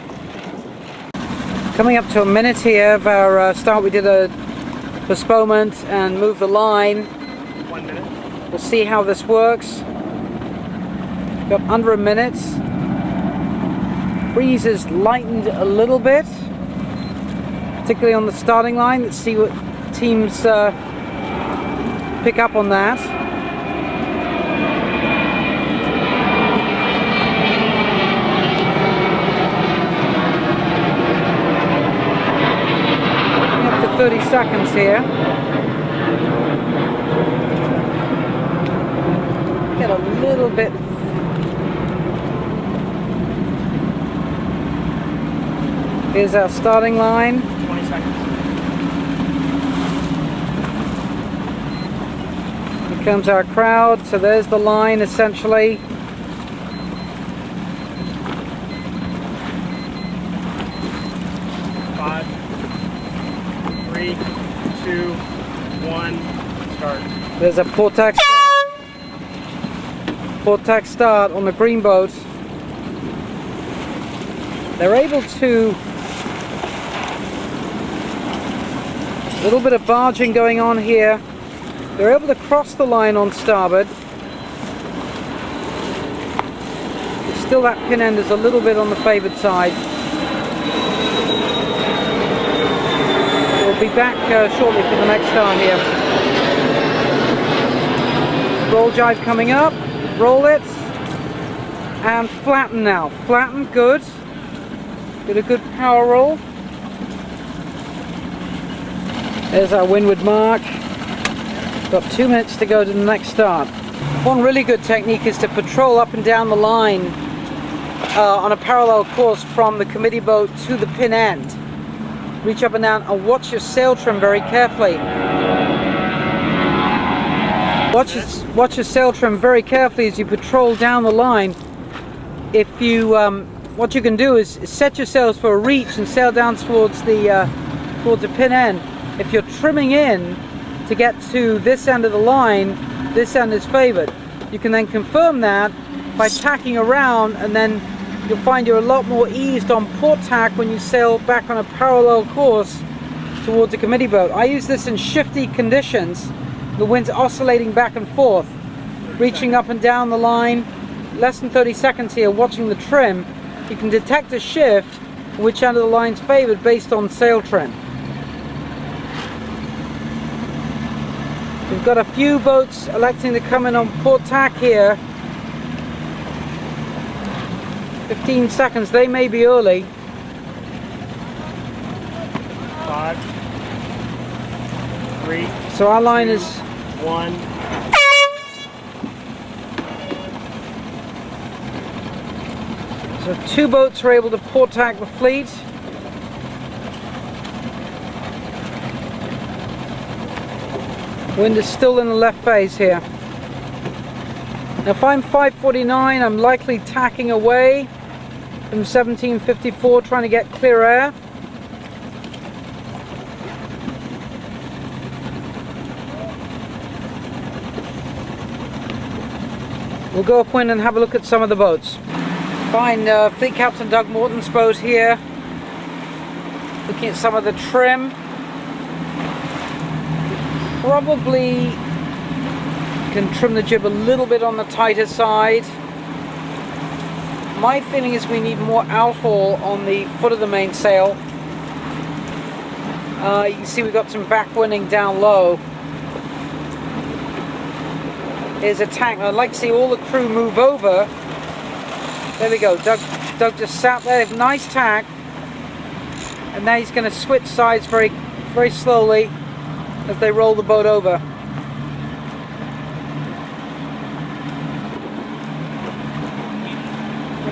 Coming up to a minute here of our start. We did a postponement and moved the line. 1 minute. We'll see how this works. Got under a minute. Breeze has lightened a little bit, particularly on the starting line. Let's see what teams pick up on that. Up to 30 seconds here. Get a little bit. Here's our starting line. 20 seconds. Here comes our crowd. So there's the line essentially. Five, 3, 2, 1, start. There's a Portac start on the green boat. They're able to. A little bit of barging going on here. They're able to cross the line on starboard. Still, that pin end is a little bit on the favoured side. We'll be back shortly for the next start here. Roll jive coming up. Roll it. And flatten now. Flatten, good. Get a good power roll. There's our windward mark. Got 2 minutes to go to the next start. One really good technique is to patrol up and down the line on a parallel course from the committee boat to the pin end. Reach up and down and watch your sail trim very carefully. Watch your sail trim very carefully as you patrol down the line. If you, what you can do is set your sails for a reach and sail down towards the pin end. If you're trimming in to get to this end of the line, this end is favored. You can then confirm that by tacking around, and then you'll find you're a lot more eased on port tack when you sail back on a parallel course towards a committee boat. I use this in shifty conditions. The wind's oscillating back and forth, reaching up and down the line. Less than 30 seconds here, watching the trim. You can detect a shift, which end of the line's favored based on sail trim. We've got a few boats electing to come in on port tack here. 15 seconds, they may be early. 5, 3. So our line 2, is 1. So 2 boats are able to port tack the fleet. Wind is still in the left phase here. Now if I'm 549, I'm likely tacking away from 1754, trying to get clear air. We'll go upwind and have a look at some of the boats. Fine, Fleet Captain Doug Morton's boat here. Looking at some of the trim. Probably can trim the jib a little bit on the tighter side. My feeling is we need more outhaul on the foot of the mainsail. You can see we've got some backwinding down low. Here's a tack. I'd like to see all the crew move over. There we go. Doug just sat there, nice tack. And now he's going to switch sides very, very slowly as they roll the boat over.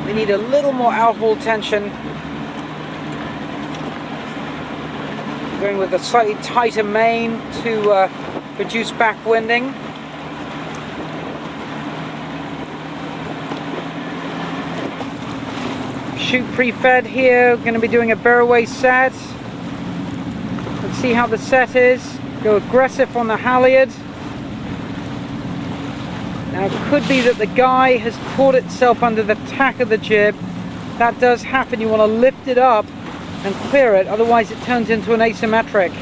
We need a little more outhaul tension. Going with a slightly tighter main to reduce backwinding. Chute pre-fed here. We're going to be doing a barroway set. Let's see how the set is. Go aggressive on the halyard. Now it could be that the guy has caught itself under the tack of the jib. That does happen. You want to lift it up and clear it, otherwise it turns into an asymmetric.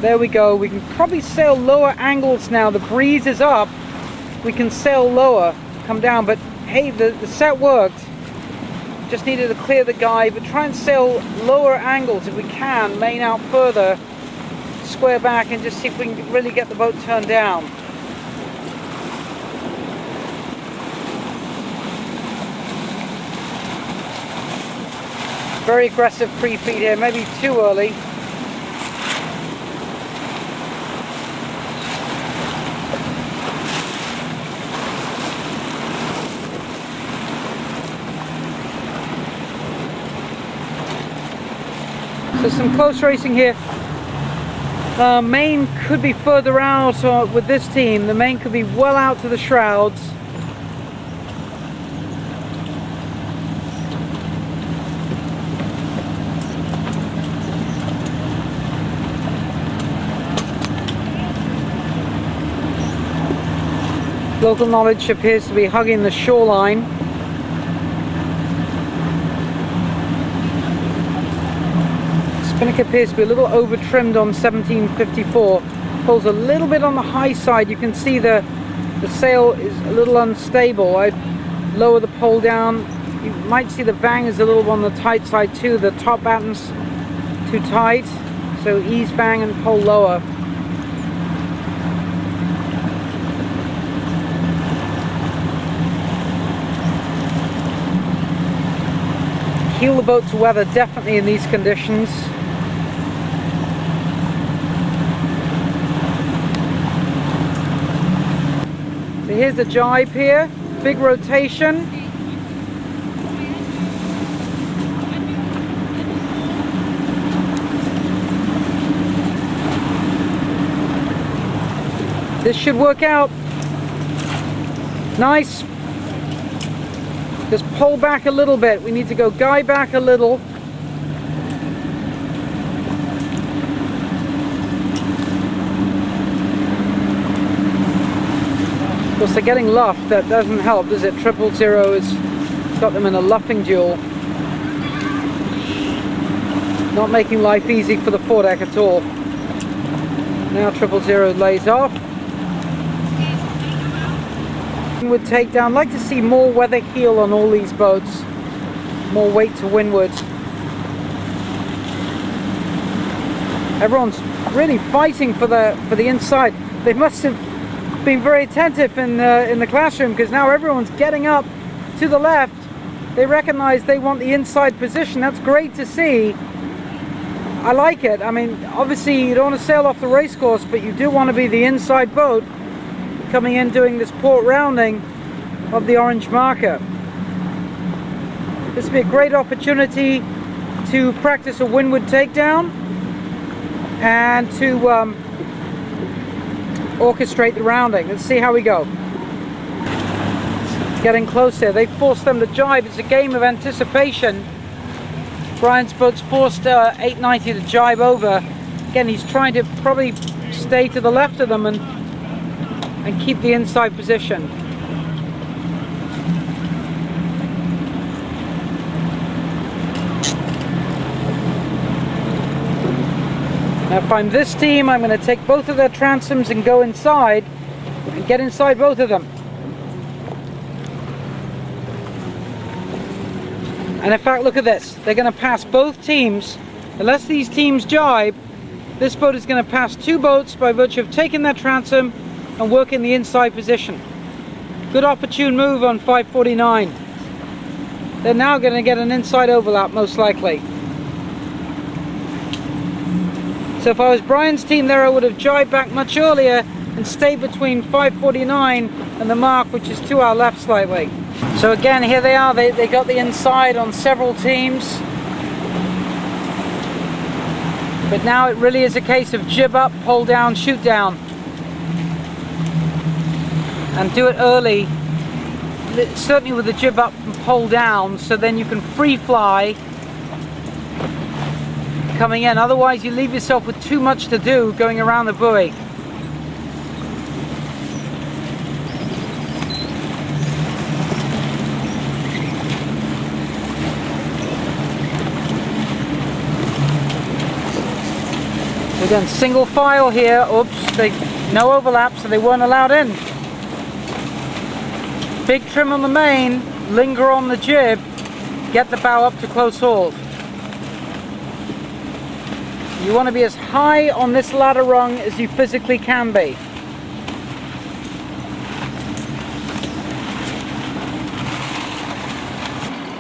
There we go. We can probably sail lower angles now. The breeze is up. We can sail lower, come down, but hey, the set worked. Just needed to clear the guy, but try and sail lower angles if we can, main out further, square back, and just see if we can really get the boat turned down. Very aggressive pre-feed here, maybe too early. So some close racing here. Main could be further out with this team. The main could be well out to the shrouds. Local knowledge appears to be hugging the shoreline. Spinnaker appears to be a little over trimmed on 1754. Pulls a little bit on the high side. You can see the sail is a little unstable. I lower the pole down. You might see the vang is a little on the tight side too. The top batten's too tight. So ease vang and pull lower. Heel the boat to weather definitely in these conditions. So here's the jibe here, big rotation. This should work out. Nice. Just pull back a little bit. We need to go guy back a little. Of course, they're getting luffed. That doesn't help, does it? 000 has got them in a luffing duel. Not making life easy for the foredeck at all. Now 000 lays off. Windward takedown. I'd like to see more weather heel on all these boats. More weight to windward. Everyone's really fighting for the inside. They must have been very attentive in the classroom, because now everyone's getting up to the left. They recognize they want the inside position. That's great to see. I like it. I mean, obviously you don't want to sail off the race course, but you do want to be the inside boat coming in doing this port rounding of the orange marker. This would be a great opportunity to practice a windward takedown and to orchestrate the rounding. Let's see how we go. It's getting closer. They forced them to jibe. It's a game of anticipation. Brian's boat's forced 890 to jibe over. Again, he's trying to probably stay to the left of them and keep the inside position. Now if I'm this team, I'm going to take both of their transoms and go inside and get inside both of them. And in fact, look at this. They're going to pass both teams Unless these teams jibe, this boat is going to pass 2 boats by virtue of taking their transom and working the inside position. Good opportune move on 549. They're now going to get an inside overlap most likely. So if I was Brian's team there, I would have jibed back much earlier and stayed between 549 and the mark, which is to our left slightly. So again, here they are. They got the inside on several teams. But now it really is a case of jib up, pull down, shoot down. And do it early, certainly with the jib up and pull down, so then you can free fly coming in. Otherwise you leave yourself with too much to do going around the buoy. We've done single file here. Oops, no overlap, so they weren't allowed in. Big trim on the main, linger on the jib, get the bow up to close hauled. You want to be as high on this ladder rung as you physically can be.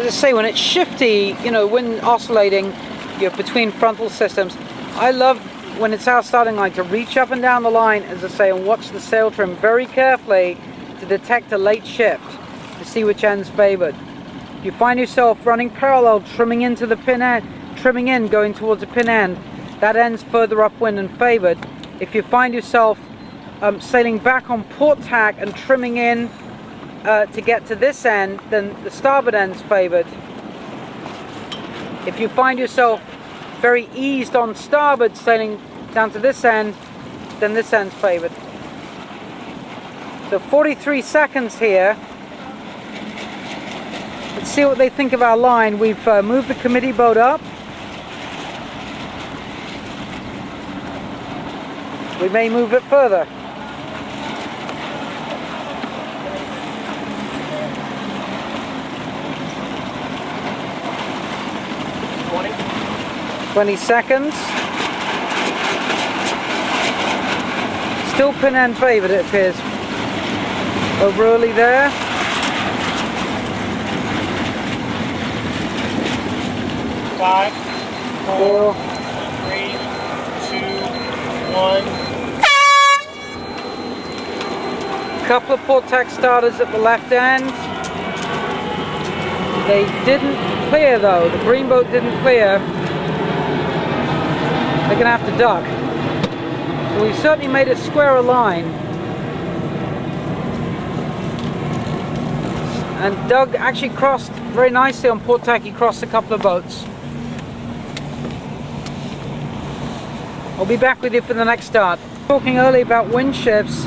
As I say, when it's shifty, you know, when oscillating, you're between frontal systems. I love when it's our starting line to reach up and down the line, as I say, and watch the sail trim very carefully to detect a late shift, to see which end's favored. If you find yourself running parallel, trimming into the pin end, trimming in, going towards the pin end, that end's further upwind and favored. If you find yourself sailing back on port tack and trimming in to get to this end, then the starboard end's favored. If you find yourself very eased on starboard, sailing down to this end, then this end's favored. So 43 seconds here. Let's see what they think of our line. We've moved the committee boat up. We may move it further. "20 seconds. Still pin end favored, it appears. Over early there. Five, four, 3, 2, 1. Couple of port tack starters at the left end. They didn't clear though. The green boat didn't clear. They're going to have to duck. So we've certainly made it square a line. And Doug actually crossed very nicely on port tack. He crossed a couple of boats. I'll be back with you for the next start. Talking earlier about wind shifts,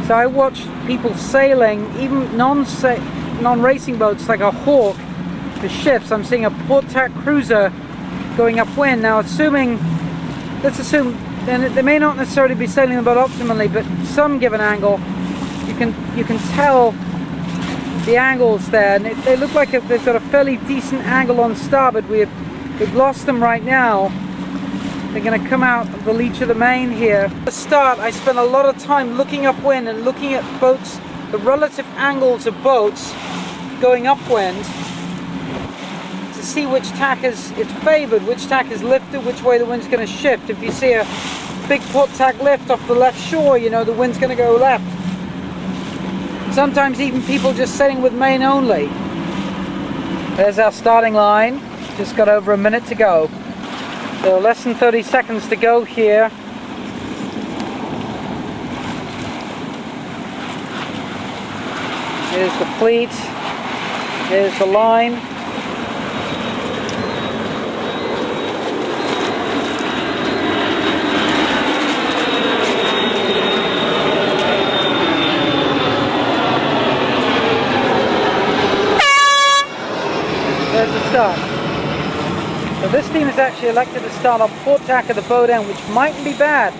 so I watched people sailing, even non-racing boats like a Hawk, the shifts. I'm seeing a port tack cruiser going upwind. Now let's assume, then they may not necessarily be sailing the boat optimally, but some given angle, you can tell the angles there, and they look like they've got a fairly decent angle on starboard. We've lost them right now. They're going to come out of the leech of the main here. At the start, I spent a lot of time looking upwind and looking at boats, the relative angles of boats going upwind, to see which tack is favored, which tack is lifted, which way the wind's going to shift. If you see a big port tack lift off the left shore, you know the wind's going to go left. Sometimes even people just sailing with main only. There's our starting line. Just got over a minute to go. So less than 30 seconds to go here. Here's the fleet. Here's the line. There's the start. So this team is actually elected to start on port tack of the boat end, which mightn't be bad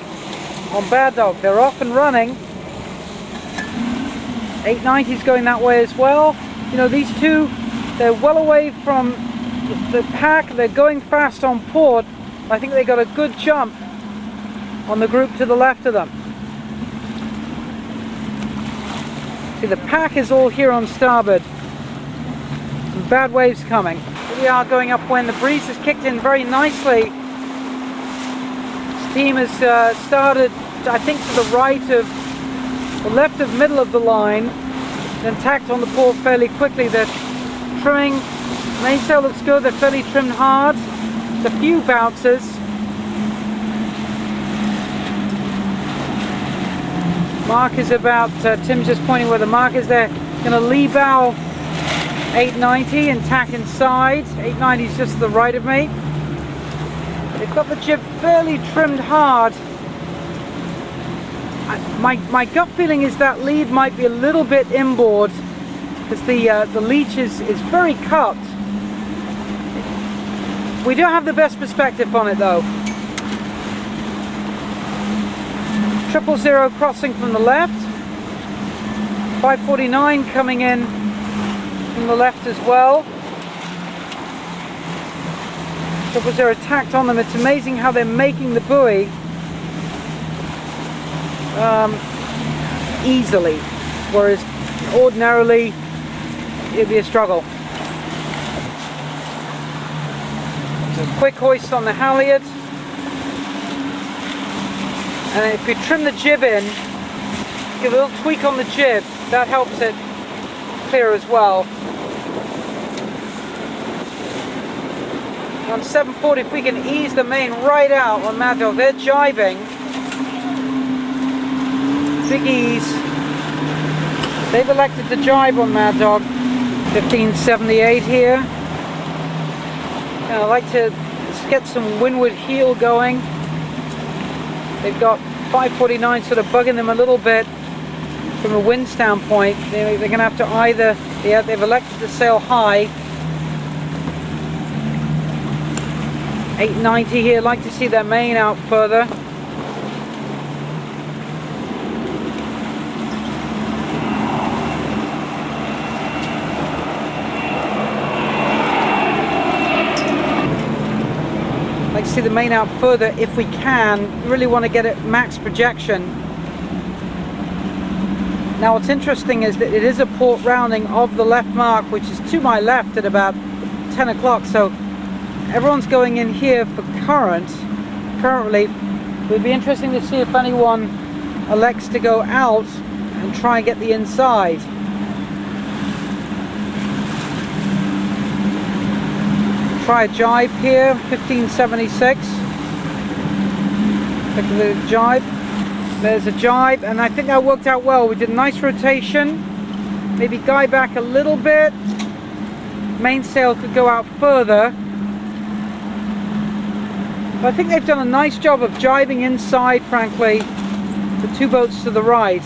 on Bad Dog. They're off and running. 890's going that way as well. You know, these two, they're well away from the pack. They're going fast on port, I think they got a good jump on the group to the left of them. See, the pack is all here on starboard. Some bad waves coming. Here we are going upwind. The breeze has kicked in very nicely. Steam has started, I think, to the right of, the left of middle of the line, then tacked on the port fairly quickly. They're trimming. Mainsail looks good. They're fairly trimmed hard. There's a few bounces. Mark is about, Tim's just pointing where the mark is there. Going to lee bow 890 and tack inside. 890 is just to the right of me. They've got the jib fairly trimmed hard. My gut feeling is that lead might be a little bit inboard because the leech is very cupped. We don't have the best perspective on it though. 000 crossing from the left. 549 coming in from the left as well. 000 tacked on them. It's amazing how they're making the buoy easily, whereas ordinarily it'd be a struggle. So quick hoist on the halyard. And if you trim the jib in, give a little tweak on the jib, that helps it clear as well. On 740, if we can ease the main right out on Mad Dog, they're jibing. Big ease. They've elected to jibe on Mad Dog. 1578 here. And I like to get some windward heel going. They've got 549 sort of bugging them a little bit from a wind standpoint. They're going to have to either, they've elected to sail high. 890 here, like to see their main out further. Like to see the main out further if we can. We really want to get it max projection. Now what's interesting is that it is a port rounding of the left mark, which is to my left at about 10 o'clock, so everyone's going in here for currently. It would be interesting to see if anyone elects to go out and try and get the inside. Try a jibe here, 1576. Look at the jibe. There's a jibe, and I think that worked out well. We did a nice rotation. Maybe guy back a little bit. Mainsail could go out further. But I think they've done a nice job of jibing inside, frankly, the two boats to the right.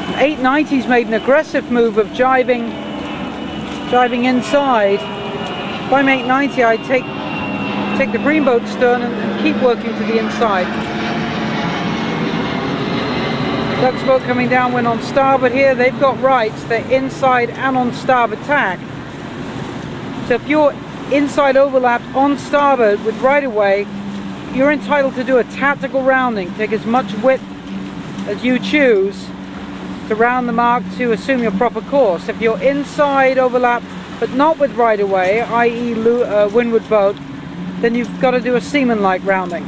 And 890's made an aggressive move of jibing inside. If I'm 890, I'd take the green boat stern and keep working to the inside. Doug's boat coming downwind on starboard here. They've got rights. They're inside and on starboard tack. So if you're inside overlapped on starboard with right of way, you're entitled to do a tactical rounding. Take as much width as you choose to round the mark to assume your proper course. If you're inside overlap but not with right of way, i.e. windward boat, then you've got to do a seaman-like rounding.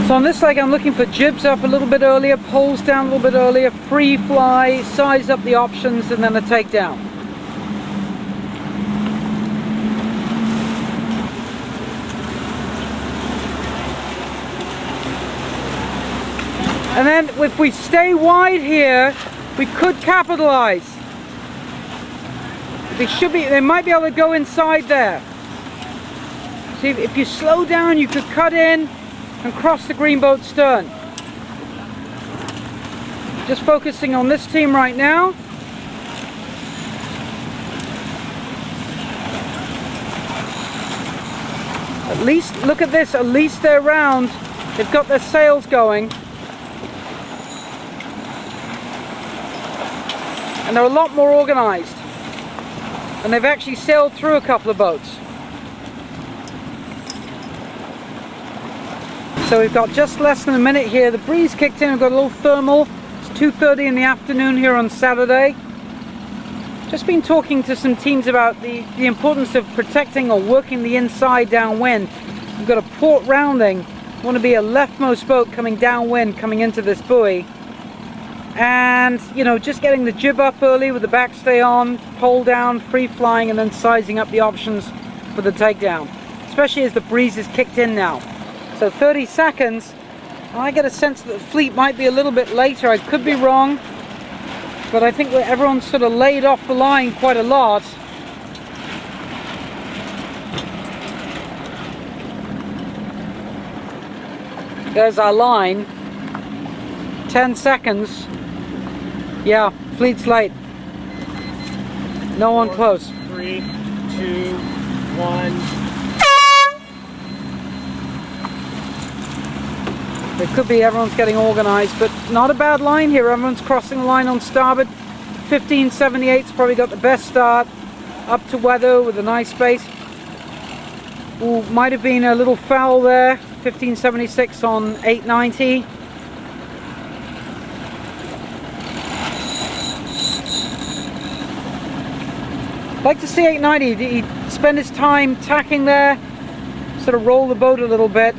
So on this leg I'm looking for jibs up a little bit earlier, poles down a little bit earlier, free fly, size up the options, and then a takedown. And then if we stay wide here, we could capitalize. They might be able to go inside there. See, if you slow down, you could cut in and cross the green boat stern. Just focusing on this team right now. At least, look at this, at least they're round. They've got their sails going. And they're a lot more organized. And they've actually sailed through a couple of boats. So we've got just less than a minute here. The breeze kicked in, we've got a little thermal. It's 2:30 in the afternoon here on Saturday. Just been talking to some teams about the importance of protecting or working the inside downwind. We've got a port rounding. Want to be a leftmost boat coming downwind, coming into this buoy. And, you know, just getting the jib up early with the backstay on, pole down, free flying, and then sizing up the options for the takedown. Especially as the breeze is kicked in now. So 30 seconds, I get a sense that the fleet might be a little bit later. I could be wrong, but I think that everyone's sort of laid off the line quite a lot. There's our line. 10 seconds. Yeah, fleet's late. No one close. 3, 2, 1. It could be everyone's getting organized, but not a bad line here. Everyone's crossing the line on starboard. 1578's probably got the best start. Up to weather with a nice space. Ooh, might have been a little foul there. 1576 on 890. I'd like to see 890. He'd spend his time tacking there, sort of roll the boat a little bit.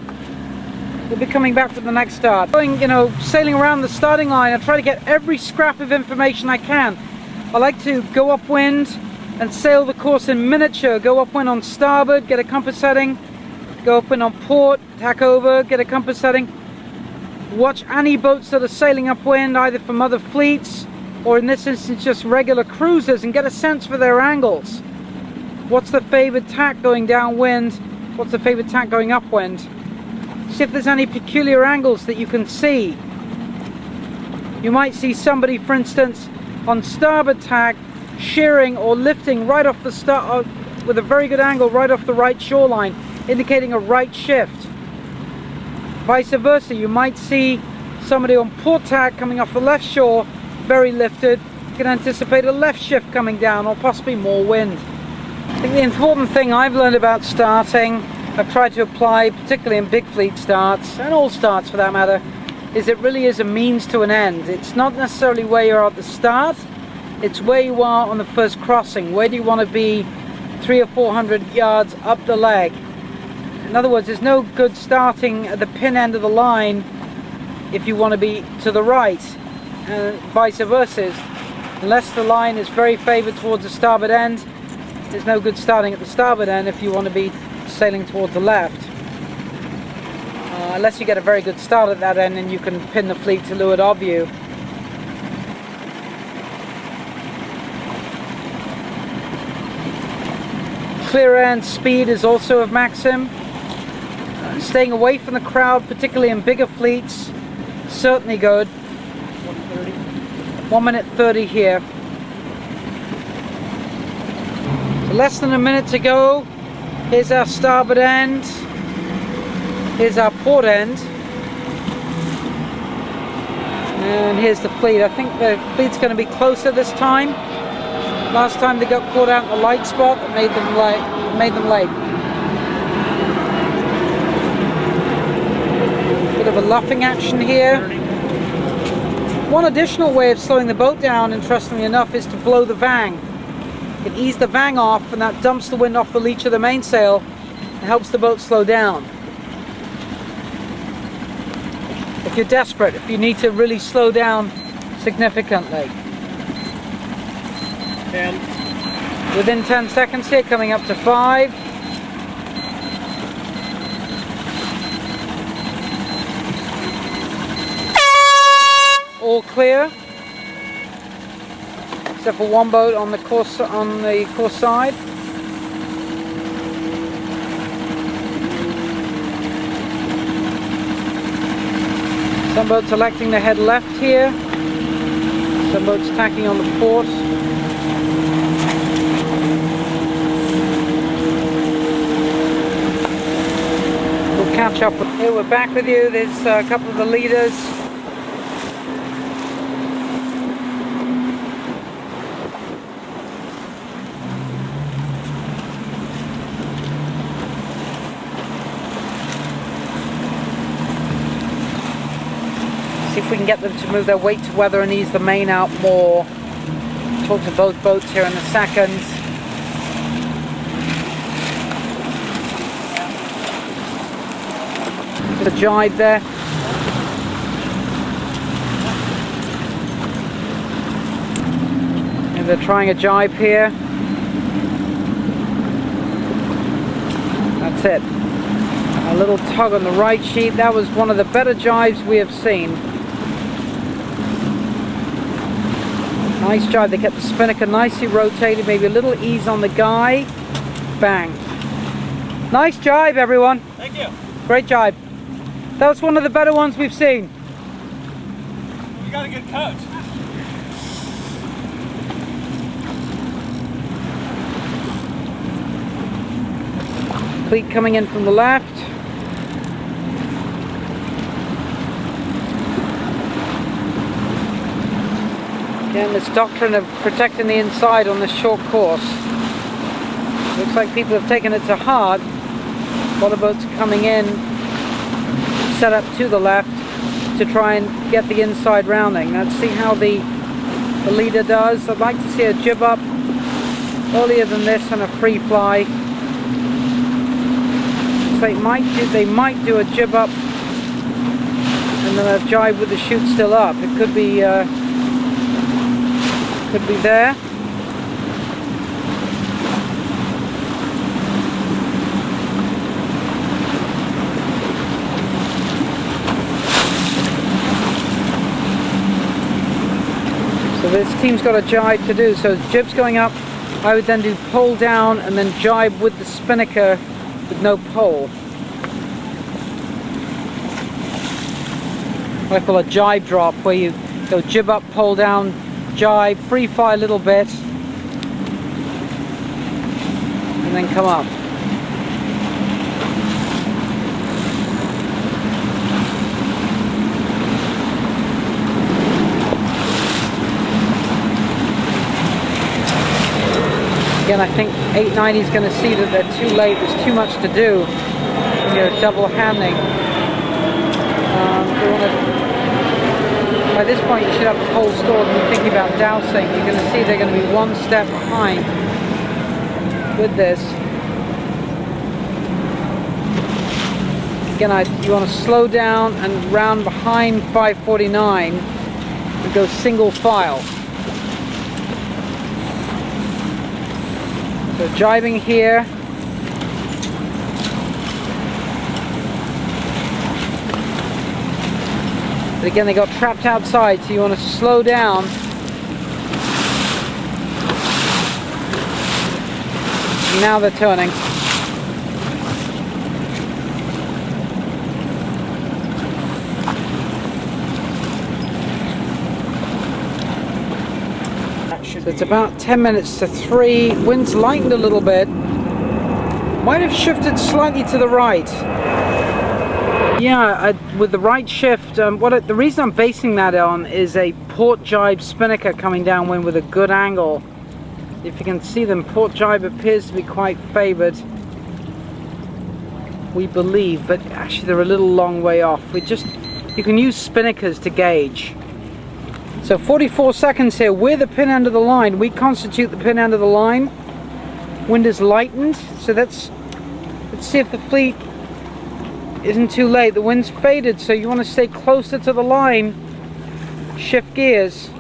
We'll be coming back to the next start. Going, you know, sailing around the starting line, I try to get every scrap of information I can. I like to go upwind and sail the course in miniature. Go upwind on starboard, get a compass setting. Go upwind on port, tack over, get a compass setting. Watch any boats that are sailing upwind, either from other fleets or in this instance just regular cruisers, and get a sense for their angles. What's the favored tack going downwind? What's the favored tack going upwind? See if there's any peculiar angles that you can see. You might see somebody, for instance, on starboard tack, shearing or lifting right off the start with a very good angle right off the right shoreline, indicating a right shift. Vice versa, you might see somebody on port tack coming off the left shore, very lifted. You can anticipate a left shift coming down, or possibly more wind. I think the important thing I've learned about starting, I've tried to apply particularly in big fleet starts, and all starts for that matter, is it really is a means to an end. It's not necessarily where you are at the start, it's where you are on the first crossing. Where do you want to be 300 or 400 yards up the leg? In other words, there's no good starting at the pin end of the line if you want to be to the right, and vice versa. Unless the line is very favored towards the starboard end, there's no good starting at the starboard end if you want to be sailing towards the left. Unless you get a very good start at that end and you can pin the fleet to leeward of you. Clear end speed is also of maxim. Staying away from the crowd, particularly in bigger fleets, certainly good. 1 minute 30 here. So less than a minute to go. Here's our starboard end. Here's our port end. And here's the fleet. I think the fleet's going to be closer this time. Last time they got caught out in the light spot that made them late. Bit of a luffing action here. One additional way of slowing the boat down, interestingly enough, is to blow the vang. You can ease the vang off, and that dumps the wind off the leach of the mainsail and helps the boat slow down. If you're desperate, if you need to really slow down significantly. 10. Within 10 seconds here, coming up to 5. All clear, except for one boat on the course side. Some boats electing to head left here. Some boats tacking on the port. catch up. Here we're back with you. There's a couple of the leaders. See if we can get them to move their weight to weather and ease the main out more. Talk to both boats here in a second. The jibe there. And they're trying a jibe here. That's it. A little tug on the right sheet. That was one of the better jibes we have seen. Nice jibe. They kept the spinnaker nicely rotated. Maybe a little ease on the guy. Bang. Nice jibe, everyone. Thank you. Great jibe. That was one of the better ones we've seen. We got a good coach. Cleat coming in from the left. Again, this doctrine of protecting the inside on this short course. Looks like people have taken it to heart. A lot of boats coming in, set up to the left to try and get the inside rounding. Let's see how the leader does. I'd like to see a jib up earlier than this on a free fly. So they might do a jib up and then a jibe with the chute still up. It could be there. So this team's got a jibe to do. So jib's going up. I would then do pole down and then jibe with the spinnaker with no pole. What I call a jibe drop, where you go jib up, pole down, jibe, free fly a little bit, and then come up. Again, I think 890 is going to see that they're too late. There's too much to do when you're double handing. By this point, you should have the pole stored and you're thinking about dousing. You're going to see they're going to be one step behind with this. Again, you want to slow down and round behind 549 and go single file. So jibing here. But again, they got trapped outside, so you want to slow down. Now they're turning. So it's about 10 minutes to 3. Wind's lightened a little bit. Might have shifted slightly to the right. Yeah, with the right shift, the reason I'm basing that on is a port jibe spinnaker coming downwind with a good angle. If you can see them, port jibe appears to be quite favored, we believe, but actually they're a little long way off. You can use spinnakers to gauge. So 44 seconds here, we're the pin end of the line. We constitute the pin end of the line. Wind is lightened, so let's see if the fleet isn't too late. The wind's faded, so you want to stay closer to the line. Shift gears.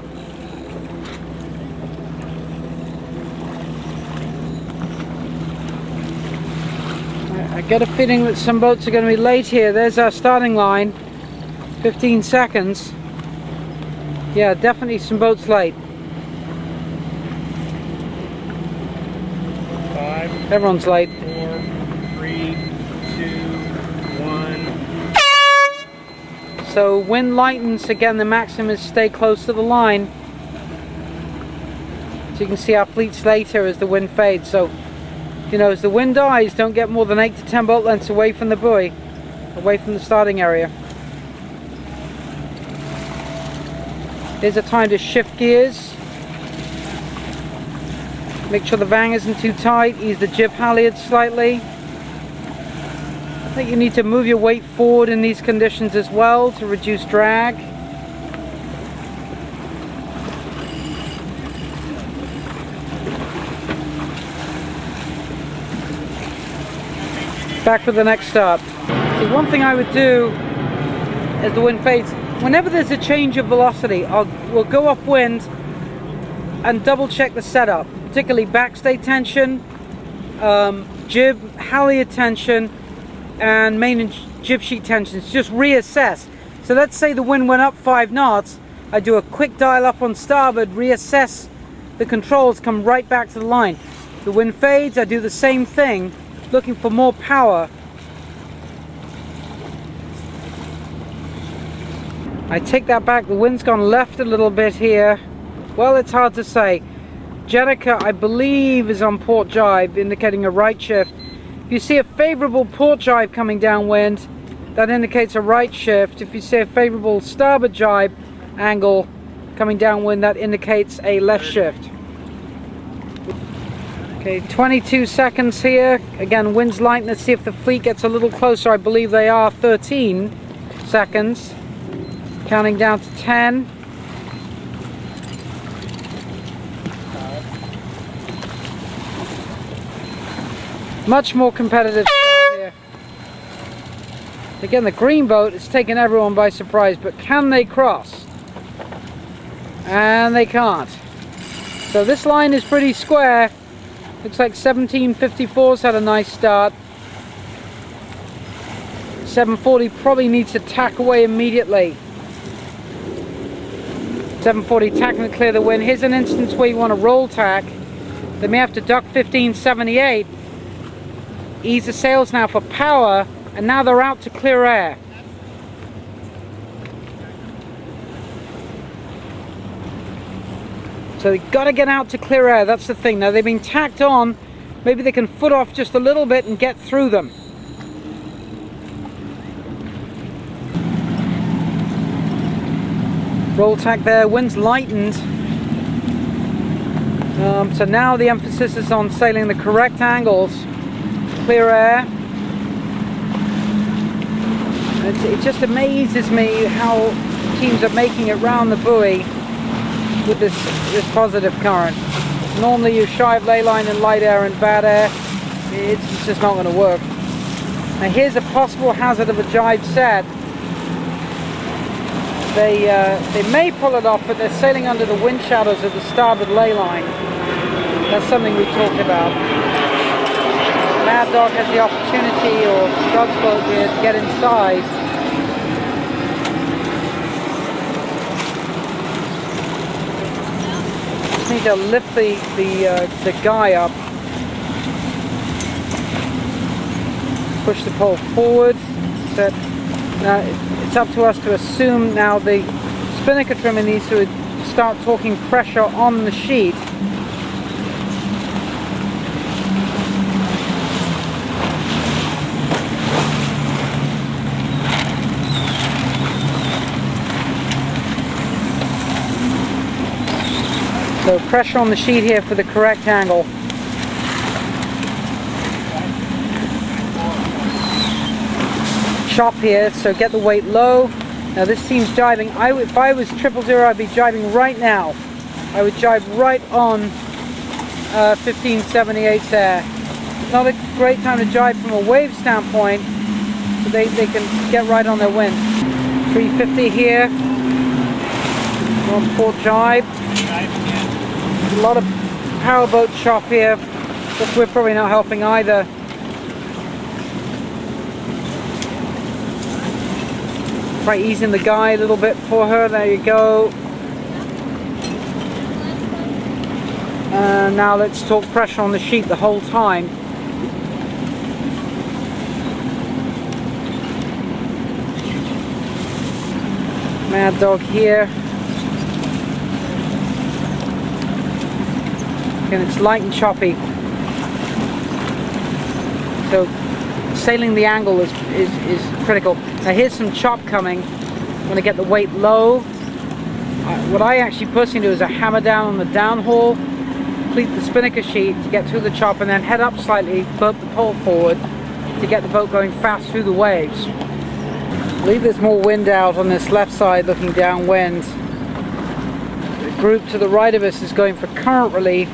I get a feeling that some boats are going to be late here. There's our starting line. 15 seconds. Yeah, definitely some boats late. 5. Everyone's late. 4, 3, 2, 1. So wind lightens again. The maximum is stay close to the line. So you can see our fleet's later as the wind fades. So, you know, as the wind dies, don't get more than 8 to 10 boat lengths away from the buoy. away from the starting area. Here's a time to shift gears. Make sure the vang isn't too tight. Ease the jib halyard slightly. I think you need to move your weight forward in these conditions as well to reduce drag. Back for the next start. So one thing I would do as the wind fades, whenever there's a change of velocity, we'll go upwind and double check the setup, particularly backstay tension, jib halyard tension, and main and jib sheet tensions. Just reassess. So let's say the wind went up 5 knots. I do a quick dial up on starboard, reassess the controls, come right back to the line. The wind fades, I do the same thing, looking for more power. I take that back, the wind's gone left a little bit here. Well, it's hard to say. Jenica, I believe, is on port jibe, indicating a right shift. If you see a favorable port jibe coming downwind, that indicates a right shift. If you see a favorable starboard jibe angle coming downwind, that indicates a left shift. Okay, 22 seconds here. Again, wind's light. Let's see if the fleet gets a little closer. I believe they are. 13 seconds. Counting down to 10. Much more competitive start here. Again, the green boat is taking everyone by surprise, but can they cross? And they can't. So this line is pretty square. Looks like 1754's had a nice start. 740 probably needs to tack away immediately. 740 tacking to clear the wind. Here's an instance where you want to roll tack. They may have to duck 1578. Ease the sails now for power, and now they're out to clear air. So they've got to get out to clear air, that's the thing. Now they've been tacked on, maybe they can foot off just a little bit and get through them. Roll tack there, wind's lightened. So now the emphasis is on sailing the correct angles, clear air. It just amazes me how teams are making it round the buoy with this positive current. Normally you shive ley line in light air and bad air, it's just not going to work. Now here's a possible hazard of a jibe set. They may pull it off, but they're sailing under the wind shadows of the starboard ley line. That's something we talked about. Mad Dog has the opportunity, or Doug's boat here, to get inside. Just need to lift the guy up. Push the pole forward. Set. Now it's up to us to assume now the spinnaker trimmer needs to start talking pressure on the sheet. So pressure on the sheet here for the correct angle. Chop here, so get the weight low. Now this team's jibing. If I was 000, I'd be jibing right now. I would jibe right on 1578's air. Not a great time to jibe from a wave standpoint, so they can get right on their wind. 350 here. On port jibe. A lot of powerboat chop here, but we're probably not helping either. Try easing the guy a little bit for her. There you go. Now let's talk pressure on the sheet the whole time. Mad Dog here. And it's light and choppy. So sailing the angle is critical. Now here's some chop coming. I'm going to get the weight low. What I actually personally do is I hammer down on the downhaul, complete the spinnaker sheet to get through the chop, and then head up slightly, burp the pole forward to get the boat going fast through the waves. I believe there's more wind out on this left side looking downwind. The group to the right of us is going for current relief,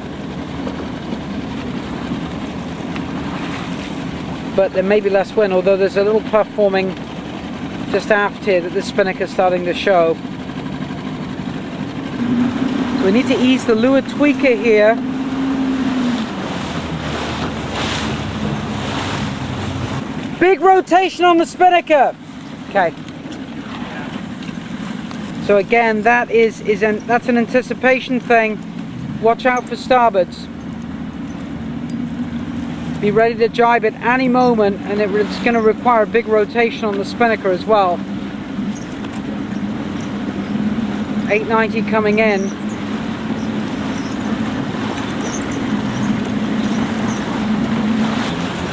but there may be less wind, although there's a little puff forming just aft here that the spinnaker is starting to show. So we need to ease the lure tweaker here. Big rotation on the spinnaker. Okay. So again, that's an anticipation thing. Watch out for starboards. Be ready to jibe at any moment, and it's going to require a big rotation on the spinnaker as well. 890 coming in.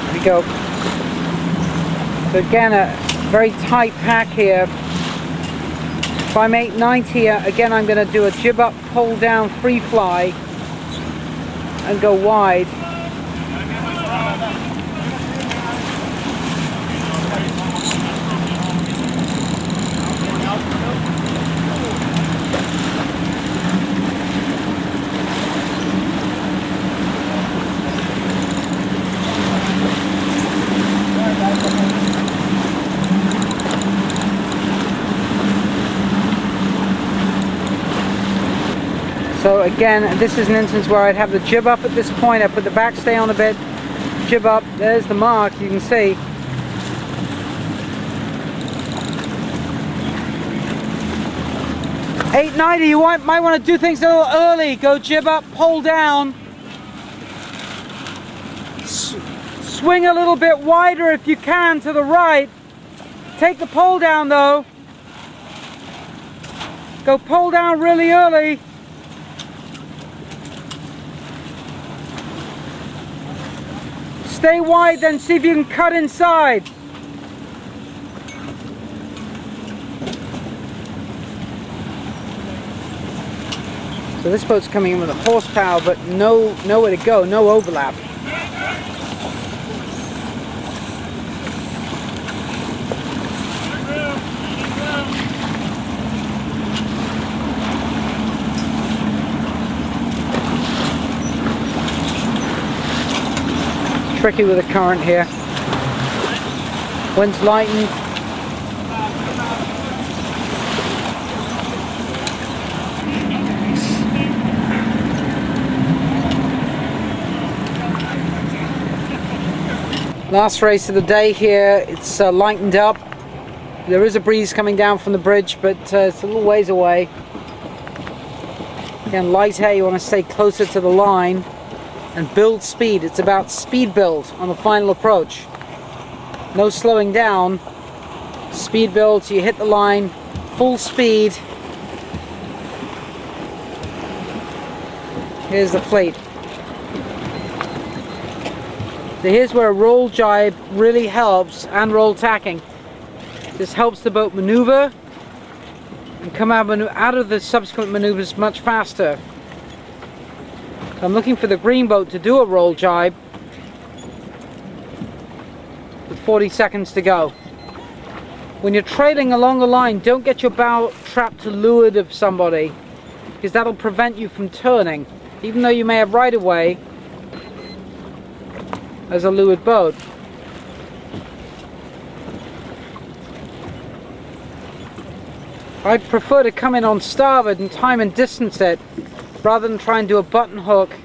There we go. So again, a very tight pack here. If I'm 890, again I'm going to do a jib up, pole down, free fly, and go wide. So again, this is an instance where I'd have the jib up at this point. I put the backstay on a bit, jib up, there's the mark, you can see. $8.90, you might want to do things a little early. Go jib up, pole down. Swing a little bit wider if you can to the right. Take the pole down though. Go pole down really early. Stay wide, then see if you can cut inside. So this boat's coming in with a horsepower, but nowhere to go, no overlap. Tricky with the current here. Wind's lightened. Last race of the day here. It's lightened up. There is a breeze coming down from the bridge, but it's a little ways away. Again, light air, you want to stay closer to the line and build speed. It's about speed build on the final approach. No slowing down. Speed build, so you hit the line, full speed. Here's the fleet. So here's where a roll jibe really helps, and roll tacking. This helps the boat maneuver and come out of the subsequent maneuvers much faster. I'm looking for the green boat to do a roll jibe with 40 seconds to go. When you're trailing along the line, don't get your bow trapped to leeward of somebody, because that'll prevent you from turning, even though you may have right of way as a leeward boat. I'd prefer to come in on starboard and time and distance it, rather than try and do a button hook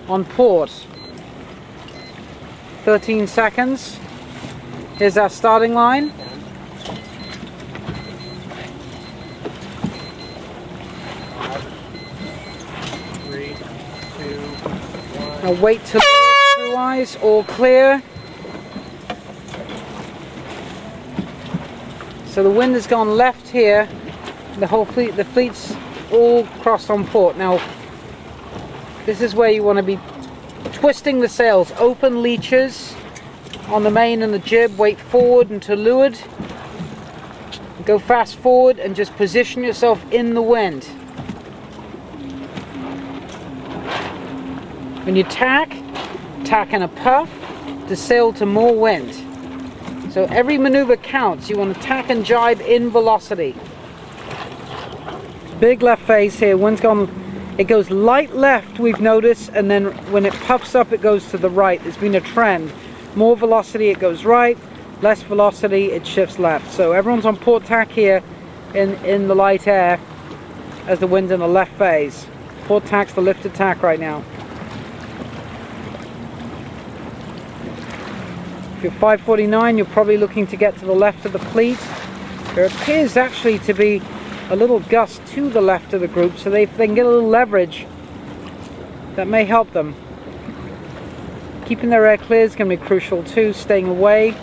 on port. 13 seconds. Here's our starting line. Three, two, one. Now wait till through eyes, all clear. So the wind has gone left here. The whole fleet, the fleet's all crossed on port. Now this is where you want to be twisting the sails, open leeches, on the main and the jib, weight forward until leeward. Go fast forward and just position yourself in the wind. When you tack in a puff to sail to more wind. So every maneuver counts. You want to tack and jibe in velocity. Big left face here, wind's gone, it goes light left we've noticed, and then when it puffs up it goes to the right. There's been a trend. More velocity it goes right, less velocity it shifts left. So everyone's on port tack here in the light air as the wind's in the left phase. Port tack's the lifted tack right now. If you're 549, you're probably looking to get to the left of the fleet. There appears actually to be a little gust to the left of the group, so they can get a little leverage. That may help them. Keeping their air clear is going to be crucial too, staying away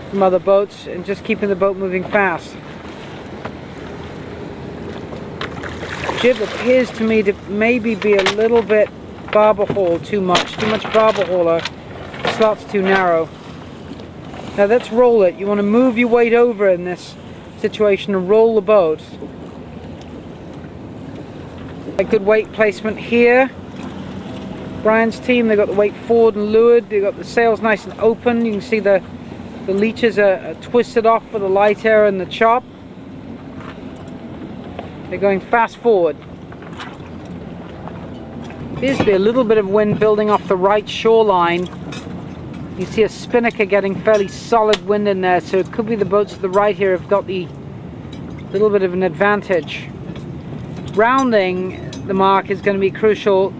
from other boats and just keeping the boat moving fast. Jib appears to me to maybe be a little bit barber haul too much barber hauler. The slot's too narrow. Now let's roll it. You want to move your weight over in this situation and roll the boat. A good weight placement here. Brian's team, they've got the weight forward and leeward. They've got the sails nice and open. You can see the leeches are twisted off for the light air and the chop. They're going fast forward. Appears to be a little bit of wind building off the right shoreline. You see a spinnaker getting fairly solid wind in there, so it could be the boats to the right here have got the little bit of an advantage. Rounding the mark is going to be crucial.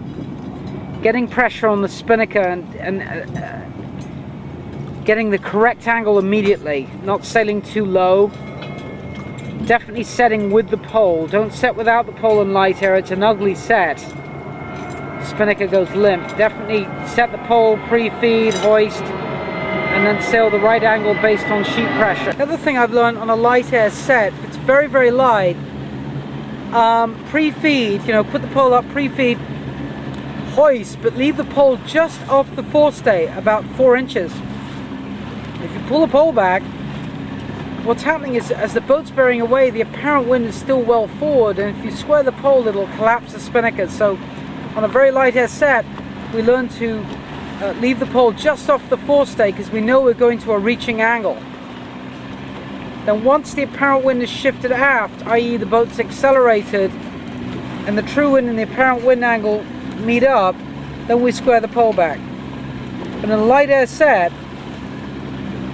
Getting pressure on the spinnaker and getting the correct angle immediately. Not sailing too low. Definitely setting with the pole. Don't set without the pole in light air. It's an ugly set. Spinnaker goes limp. Definitely set the pole, pre-feed, hoist, and then sail the right angle based on sheet pressure. The other thing I've learned on a light air set, it's very, very light. Pre-feed, you know, put the pole up, pre-feed, hoist, but leave the pole just off the forestay, about 4 inches. If you pull the pole back, what's happening is as the boat's bearing away, the apparent wind is still well forward, and if you square the pole, it'll collapse the spinnaker. So on a very light air set, we learn to leave the pole just off the forestay because we know we're going to a reaching angle. Then once the apparent wind is shifted aft, i.e. the boat's accelerated, and the true wind and the apparent wind angle meet up, then we square the pole back. But in a light air set,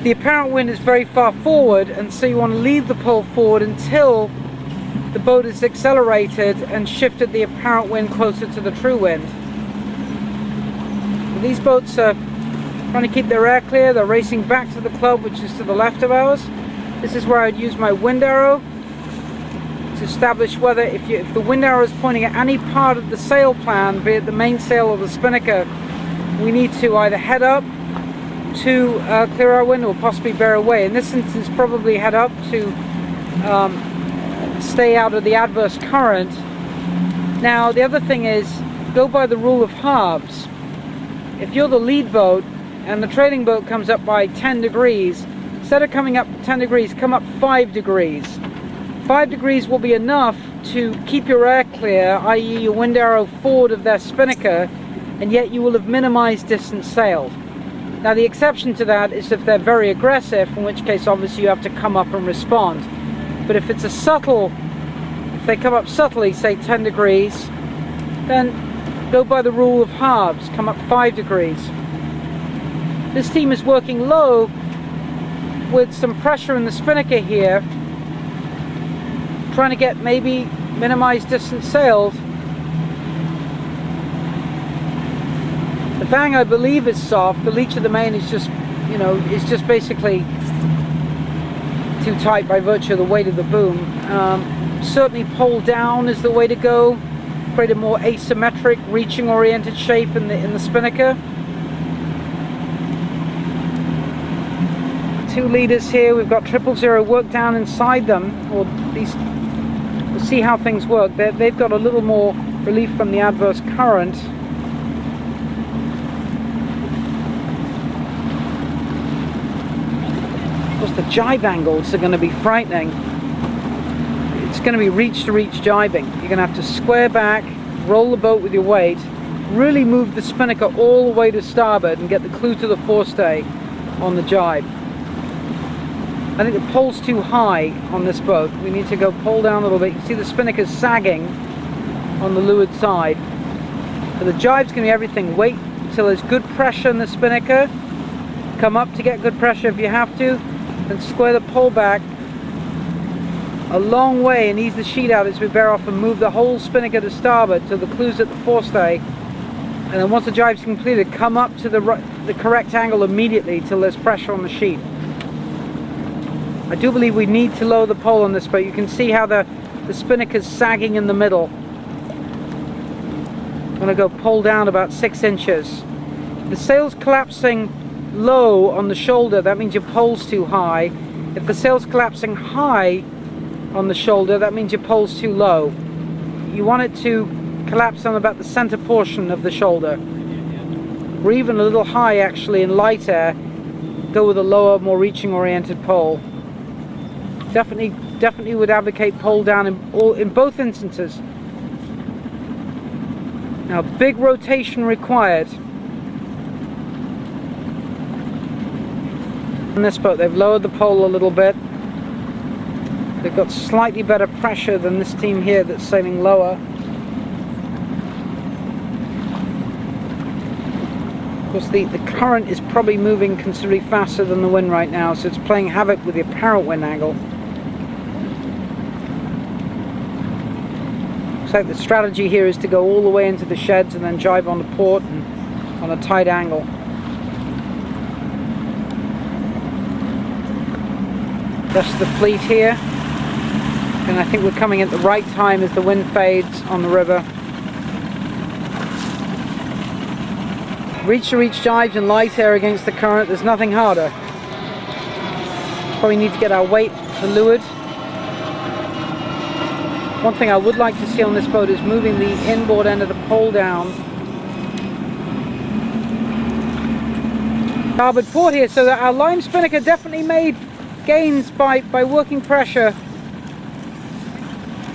the apparent wind is very far forward, and so you want to leave the pole forward until the boat is accelerated and shifted the apparent wind closer to the true wind. These boats are trying to keep their air clear. They're racing back to the club, which is to the left of ours. This is where I'd use my wind arrow to establish whether if the wind arrow is pointing at any part of the sail plan, be it the mainsail or the spinnaker, we need to either head up to clear our wind or possibly bear away. In this instance, probably head up to stay out of the adverse current. Now the other thing is, go by the rule of halves. If you're the lead boat and the trailing boat comes up by 10 degrees, instead of coming up 10 degrees, come up 5 degrees. 5 degrees will be enough to keep your air clear, i.e. your wind arrow forward of their spinnaker, and yet you will have minimized distance sailed. Now the exception to that is if they're very aggressive, in which case obviously you have to come up and respond. But if it's a subtle, if they come up subtly, say 10 degrees, then go by the rule of halves, come up 5 degrees. This team is working low with some pressure in the spinnaker here, trying to get maybe minimized distance sailed. The fang, I believe, is soft. The leech of the main is just, you know, is just basically too tight by virtue of the weight of the boom. Certainly pole down is the way to go. Create a more asymmetric, reaching oriented shape in the spinnaker. 2 leaders here. We've got 000 work down inside them, or at least we'll see how things work. They've got a little more relief from the adverse current. the jibe angles are going to be frightening. It's going to be reach-to-reach jibing. You're going to have to square back, roll the boat with your weight, really move the spinnaker all the way to starboard and get the clew to the forestay on the jibe. I think the pole's too high on this boat. We need to go pole down a little bit. You see the spinnaker's sagging on the leeward side. But the jibe's going to be everything. Wait until there's good pressure in the spinnaker. Come up to get good pressure if you have to. And square the pole back a long way and ease the sheet out as we bear off and move the whole spinnaker to starboard till the clew's at the forestay. And then once the jibe's completed, come up to the correct angle immediately till there's pressure on the sheet. I do believe we need to lower the pole on this boat. You can see how the spinnaker's sagging in the middle. I'm going to go pole down about 6 inches. The sail's collapsing low on the shoulder, that means your pole's too high. If the sail's collapsing high on the shoulder, that means your pole's too low. You want it to collapse on about the center portion of the shoulder. Or even a little high actually in light air, go with a lower, more reaching oriented pole. Definitely would advocate pole down in both instances. Now, big rotation required. On this boat, they've lowered the pole a little bit. They've got slightly better pressure than this team here that's sailing lower. Of course, the current is probably moving considerably faster than the wind right now, so it's playing havoc with the apparent wind angle. Looks like the strategy here is to go all the way into the sheds and then jibe on the port and on a tight angle. That's the fleet here, and I think we're coming at the right time as the wind fades on the river. Reach-to-reach jibes and light air against the current, there's nothing harder. Probably need to get our weight to leeward. One thing I would like to see on this boat is moving the inboard end of the pole down. Starboard port here, so that our line spinnaker definitely made gains by working pressure.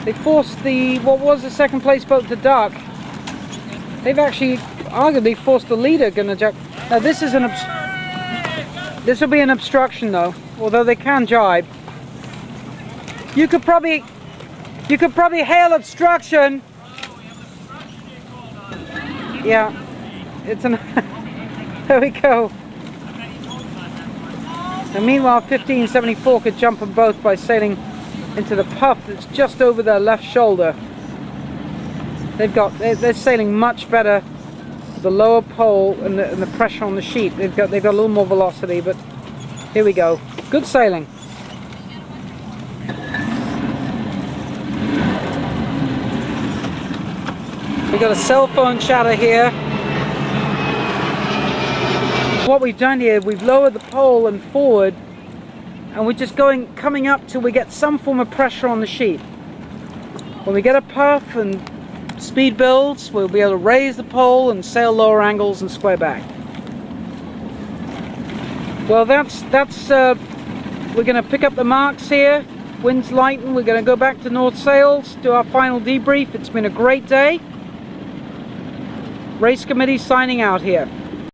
They forced what was the second place boat to duck. They've actually arguably forced the leader gonna jack. Now this is this will be an obstruction though, although they can jibe. You could probably hail obstruction. Yeah, it's an there we go. And meanwhile 1574 could jump them both by sailing into the puff that's just over their left shoulder. They're sailing much better with the lower pole and the pressure on the sheet. They've got a little more velocity, but here we go. Good sailing. We got a cell phone chatter here. What we've done here, we've lowered the pole and forward, and we're just coming up till we get some form of pressure on the sheet. When we get a puff and speed builds, we'll be able to raise the pole and sail lower angles and square back. Well, we're going to pick up the marks here. Wind's lighten. We're going to go back to North Sails, do our final debrief. It's been a great day. Race committee signing out here.